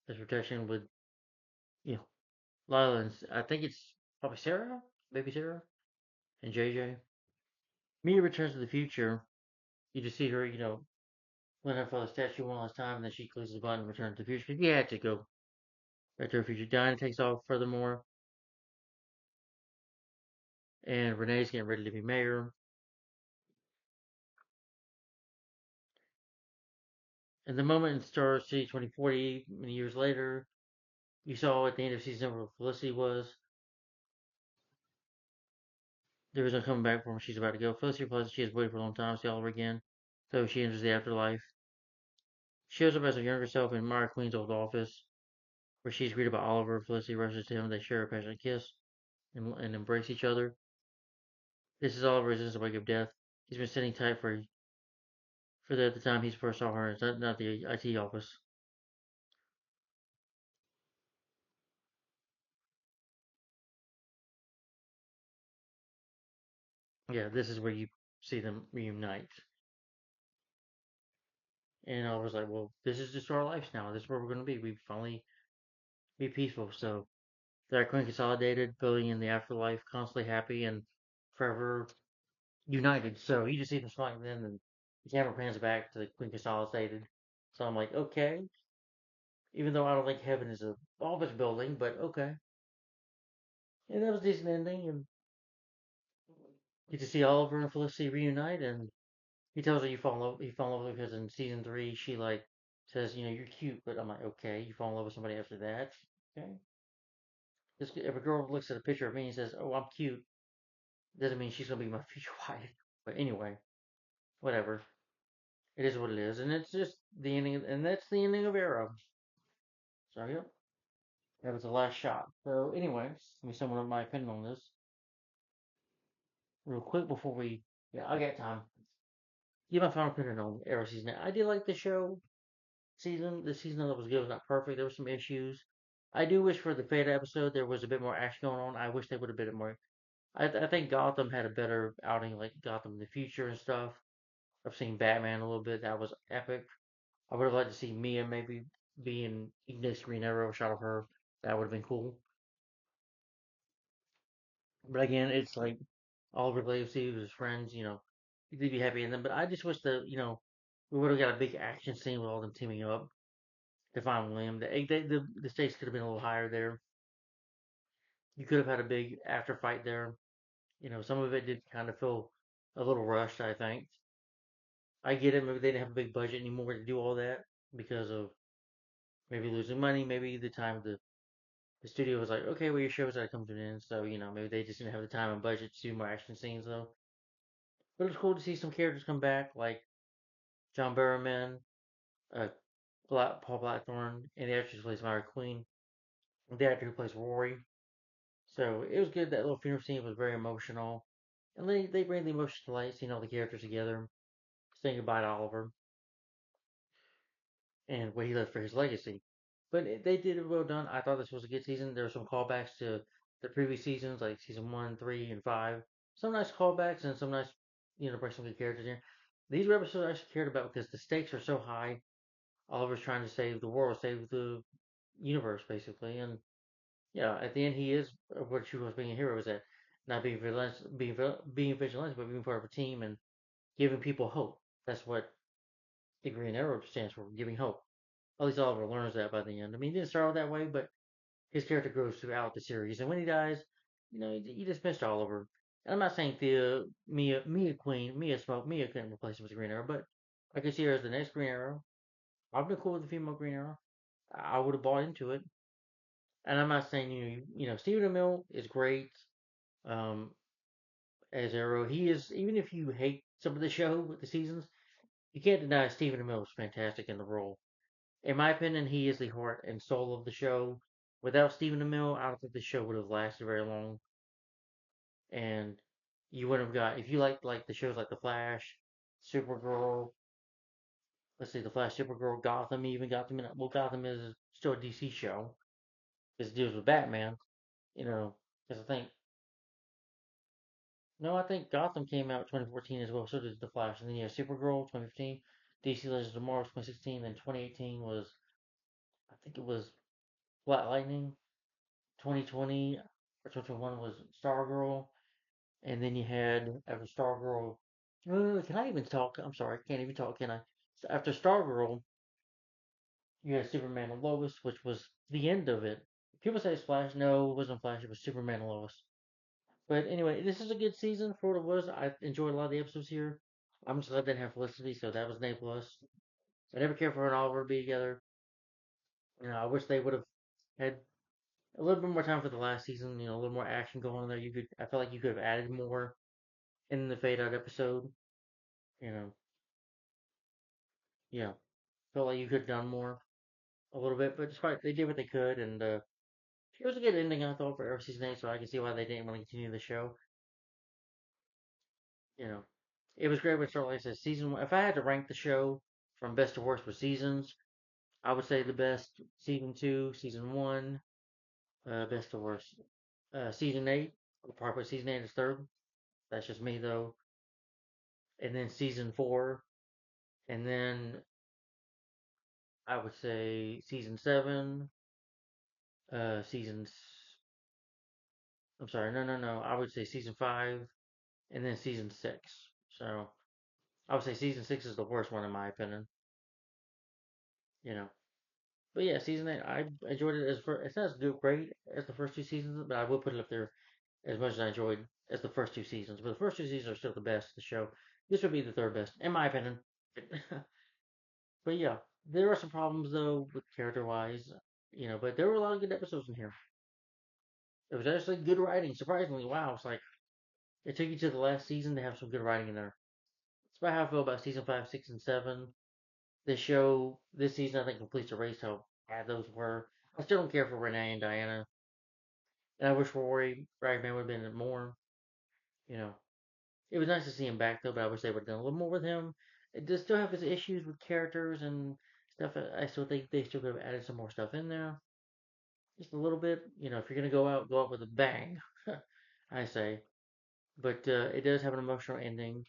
As protection with you know Lila and I think it's probably Sarah, baby Sarah, and JJ. Mia returns to the future. You just see her, went up for the statue one last time, and then she clicks the button and returns to the future. Yeah, to go back to her future. Diana takes off furthermore, and Renee's getting ready to be mayor. And the moment in Star City 2040, many years later, you saw at the end of season where Felicity was. There was no coming back from where she's about to go. Felicity realizes she has waited for a long time to see Oliver again, so she enters the afterlife. She shows up as her younger self in Mara Queen's old office, where she's greeted by Oliver. Felicity rushes to him. They share a passionate kiss and embrace each other. This is Oliver resents the wake of death. He's been sitting tight for the time he first saw her. It's not the IT office. Yeah, this is where you see them reunite. And Oliver's like, well, this is just our lives now. This is where we're going to be. We finally be peaceful. So they're Queen consolidated, building in the afterlife, constantly happy and forever united. So you just see them smiling then, and the camera pans back to the Queen consolidated. So I'm like, okay. Even though I don't think heaven is a office building, but okay. And that was a decent ending, and get to see Oliver and Felicity reunite, and he tells her you fall in love with her because in season three she like says, you're cute, but I'm like, okay, you fall in love with somebody after that, okay. If a girl looks at a picture of me and says, oh, I'm cute, doesn't mean she's gonna be my future wife. But anyway, whatever. It is what it is, and it's just the ending, and that's the ending of Arrow. So yep, that was the last shot. So anyway, let me sum up my opinion on this real quick before we. Yeah, I got time. Give my final opinion on Arrow season. I did like the show season. The season that was good was not perfect. There were some issues. I do wish for the Fate episode there was a bit more action going on. I wish they would have been more. I think Gotham had a better outing, like Gotham in the future and stuff. I've seen Batman a little bit. That was epic. I would have liked to see Mia maybe be in Ignis Green Arrow, a shot of her. That would have been cool. But again, it's like all related to his friends, they'd be happy in them. But I just wish that, we would have got a big action scene with all them teaming up to find William. The stakes could have been a little higher there. You could have had a big after fight there. Some of it did kind of feel a little rushed, I think. I get it. Maybe they didn't have a big budget anymore to do all that because of maybe losing money. Maybe the time the studio was like, okay, well, your show's got to come to an end. So, maybe they just didn't have the time and budget to do more action scenes, though. But it's cool to see some characters come back, like John Barrowman, uh, Paul Blackthorne, and the actress who plays Myra Queen, the actor who plays Rory. So it was good. That little funeral scene was very emotional. And they bring the emotion to light, seeing all the characters together, saying goodbye to Oliver, and what he left for his legacy. But they did it well done. I thought this was a good season. There were some callbacks to the previous seasons, like season 1, 3, and 5. Some nice callbacks and some nice, bring some good characters in. These were episodes I actually cared about because the stakes are so high. Oliver's trying to save the world, save the universe, basically. And yeah, at the end, he is what she was being a hero. Is that not being vigilant, being vigilant, but being part of a team and giving people hope. That's what the Green Arrow stands for, giving hope. At least Oliver learns that by the end. I mean, he didn't start out that way, but his character grows throughout the series. And when he dies, you dismissed Oliver. And I'm not saying Mia Smoke, Mia couldn't replace him as Green Arrow, but I could see her as the next Green Arrow. I've been cool with the female Green Arrow. I would have bought into it. And I'm not saying Stephen Amell is great um, as Arrow. He is, even if you hate some of the show with the seasons, you can't deny Stephen Amell is fantastic in the role. In my opinion, he is the heart and soul of the show. Without Stephen Amell, I don't think the show would have lasted very long. And you wouldn't have got, if you like the shows like The Flash, Supergirl, let's see, The Flash, Supergirl, Gotham, even Gotham. Well, Gotham is still a DC show because it deals with Batman. You know, because I think Gotham came out 2014 as well. So did The Flash, and then you have Supergirl 2015, DC Legends of Tomorrow 2016, then 2018 was, I think it was Black Lightning. 2020 or 2021 was Stargirl, and then you had after Stargirl. Can I even talk? I'm sorry, I can't even talk. Can I? So after Stargirl, you had Superman and Lois, which was the end of it. People say it's Flash. No, it wasn't Flash. It was Superman and Lois. But anyway, this is a good season for what it was. I enjoyed a lot of the episodes here. I'm just glad they didn't have Felicity, so that was an A plus. I never cared for her and Oliver to be together. I wish they would have had a little bit more time for the last season. A little more action going on there. I felt like you could have added more in the fade out episode. You know, yeah, felt like you could have done more a little bit, but despite they did what they could, and it was a good ending I thought for Arrow season 8. So I can see why they didn't want to continue the show. You know, it was great with Starlight says season one. If I had to rank the show from best to worst with seasons, I would say the best season 2, season 1, best to worst season 8. I'll probably put season 8 is third. That's just me though. And then season 4, and then I would say season 7, seasons. I'm sorry, no, no, no. I would say season 5, and then season 6. So I would say season 6 is the worst one in my opinion. You know, but yeah, season 8, I enjoyed it it's not as good, great as the first two seasons, but I will put it up there as much as I enjoyed as the first two seasons. But the first two seasons are still the best of the show. This would be the third best in my opinion. But yeah, there are some problems though with character wise, but there were a lot of good episodes in here. It was actually good writing. Surprisingly, wow, it's like it took you to the last season to have some good writing in there. It's about how I feel about season 5, 6, and 7. This show, this season, I think completes erased how bad those were. I still don't care for Renee and Diana, and I wish Rory Ragman would have been in it more. You know, it was nice to see him back though, but I wish they would have done a little more with him. It does still have its issues with characters and stuff. I still think they still could have added some more stuff in there, just a little bit. If you're gonna go out with a bang, I say. But it does have an emotional ending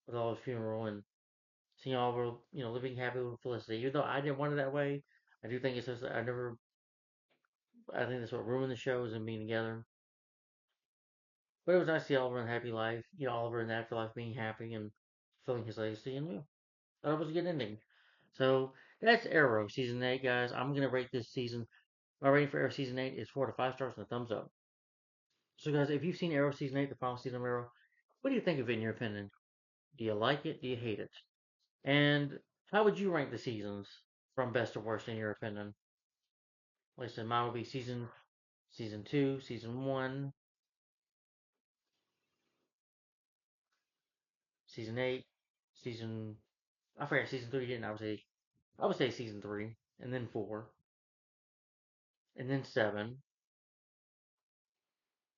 with all his funeral and seeing Oliver, living happy with Felicity. Even though I didn't want it that way, I do think it's just I think that's what ruined the show is them being together. But it was nice to see Oliver in a happy life. Oliver in the afterlife being happy and fulfilling his legacy, and thought it was a good ending. So that's Arrow season 8, guys. I'm gonna rate this season. My rating for Arrow season 8 is 4 to 5 stars and a thumbs up. So, guys, if you've seen Arrow season 8, the final season of Arrow, what do you think of it in your opinion? Do you like it? Do you hate it? And how would you rank the seasons from best to worst in your opinion? Like I said, mine would be season 2, season 1, season 8, season I forgot season 3 didn't. I would say season 3, and then 4, and then 7,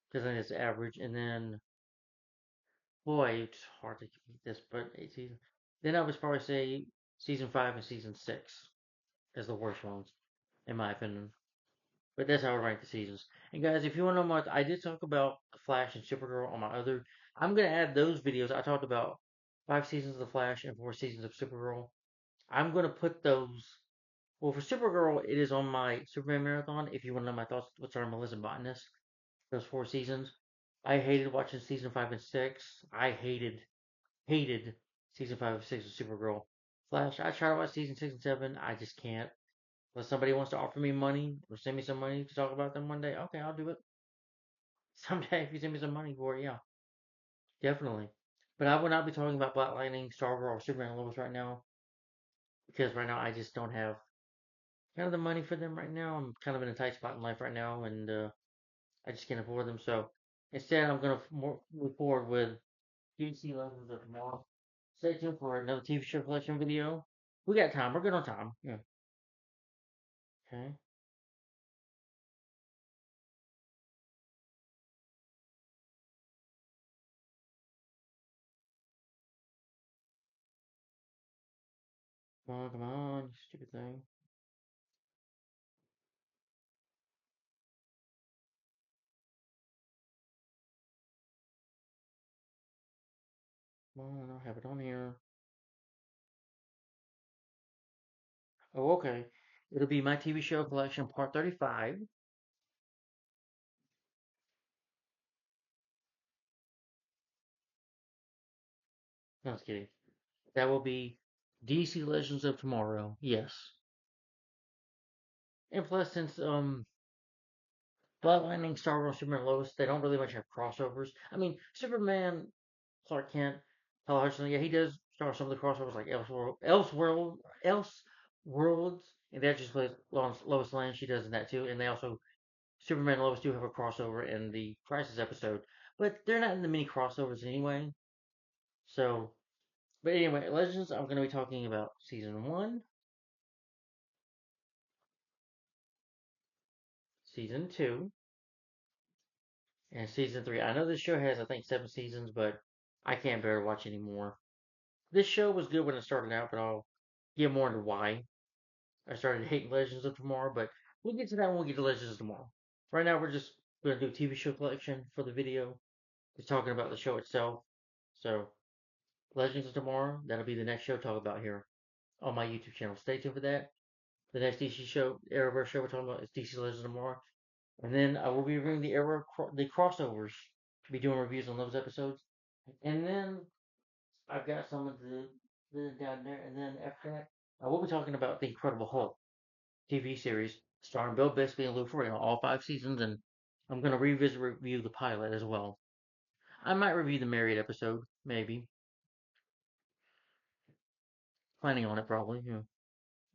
because then it's average, and then boy, it's hard to keep this, but 8 seasons. Then I would probably say season 5 and season 6 as the worst ones. in my opinion. But that's how I rank the seasons. And guys, if you want to know more, I did talk about The Flash and Supergirl on my other. I'm gonna add those videos. I talked about 5 seasons of The Flash and 4 seasons of Supergirl. I'm gonna put those. Well, for Supergirl, it is on my Superman marathon. If you want to know my thoughts, what's on Melissa Botanist, those 4 seasons. I hated watching season 5 and 6. I hated season 5 and 6 of Supergirl. Flash, I try to watch season 6 and 7. I just can't. Unless somebody wants to offer me money or send me some money to talk about them one day, okay, I'll do it. Someday, if you send me some money for it, yeah, definitely. But I will not be talking about Black Lightning, Stargirl, or Superman and Lois right now because right now I just don't have kind of the money for them right now. I'm kind of in a tight spot in life right now, and I just can't afford them. So instead, I'm gonna move forward with DC Legends of Tomorrow. Stay tuned for another TV show collection video. We got time. We're good on time. Yeah. Okay. Come on, you stupid thing. Come on, I'll have it on here. Oh, okay. It'll be my TV show collection, part 35. No, I was kidding. That will be DC Legends of Tomorrow. Yes. And plus, since Black Lightning, Star Wars, Superman, Lois, they don't really much have crossovers. I mean, Superman, Clark Kent, Hal Hudson, yeah, he does start some of the crossovers like Elseworlds, and that just plays Lois Lane. She does in that too, and they also Superman and Lois do have a crossover in the Crisis episode, but they're not in the mini crossovers anyway. So, but anyway, Legends. I'm going to be talking about season 1, season 2, and season 3. I know this show has I think 7 seasons, but I can't bear to watch anymore. This show was good when it started out, but I'll get more into why I started hating Legends of Tomorrow. But we'll get to that when we get to Legends of Tomorrow. Right now, we're just going to do a TV show collection for the video. Just talking about the show itself. So, Legends of Tomorrow, that'll be the next show to talk about here on my YouTube channel. Stay tuned for that. The next DC show, Arrowverse show we're talking about is DC Legends of Tomorrow. And then I will be reviewing the crossovers. Be doing reviews on those episodes. And then I've got some of the down there. And then after that, I will be talking about the Incredible Hulk TV series starring Bill Bixby and Lou Ferrigno, all 5 seasons. And I'm going to review the pilot as well. I might review the Married episode, maybe. Planning on it, probably. Yeah.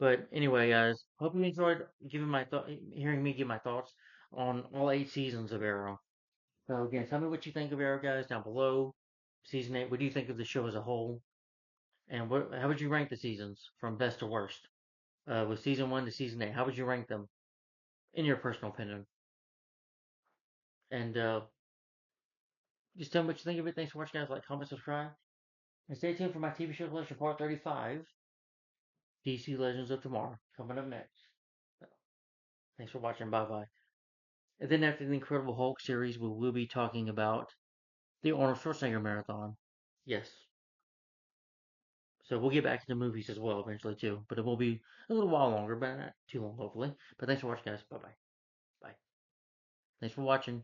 But anyway, guys, hope you enjoyed hearing me give my thoughts on all 8 seasons of Arrow. So again, tell me what you think of Arrow, guys, down below. Season 8, what do you think of the show as a whole? And how would you rank the seasons from best to worst? With season 1 to season 8, how would you rank them in your personal opinion? And just tell me what you think of it. Thanks for watching, guys. Like, comment, subscribe, and stay tuned for my TV show collection part 35, DC Legends of Tomorrow, coming up next. Thanks for watching. Bye bye. And then after the Incredible Hulk series, we will be talking about the Arnold Schwarzenegger marathon. Yes. So we'll get back to the movies as well eventually too, but it will be a little while longer, but not too long hopefully. But thanks for watching, guys. Bye bye. Bye. Thanks for watching.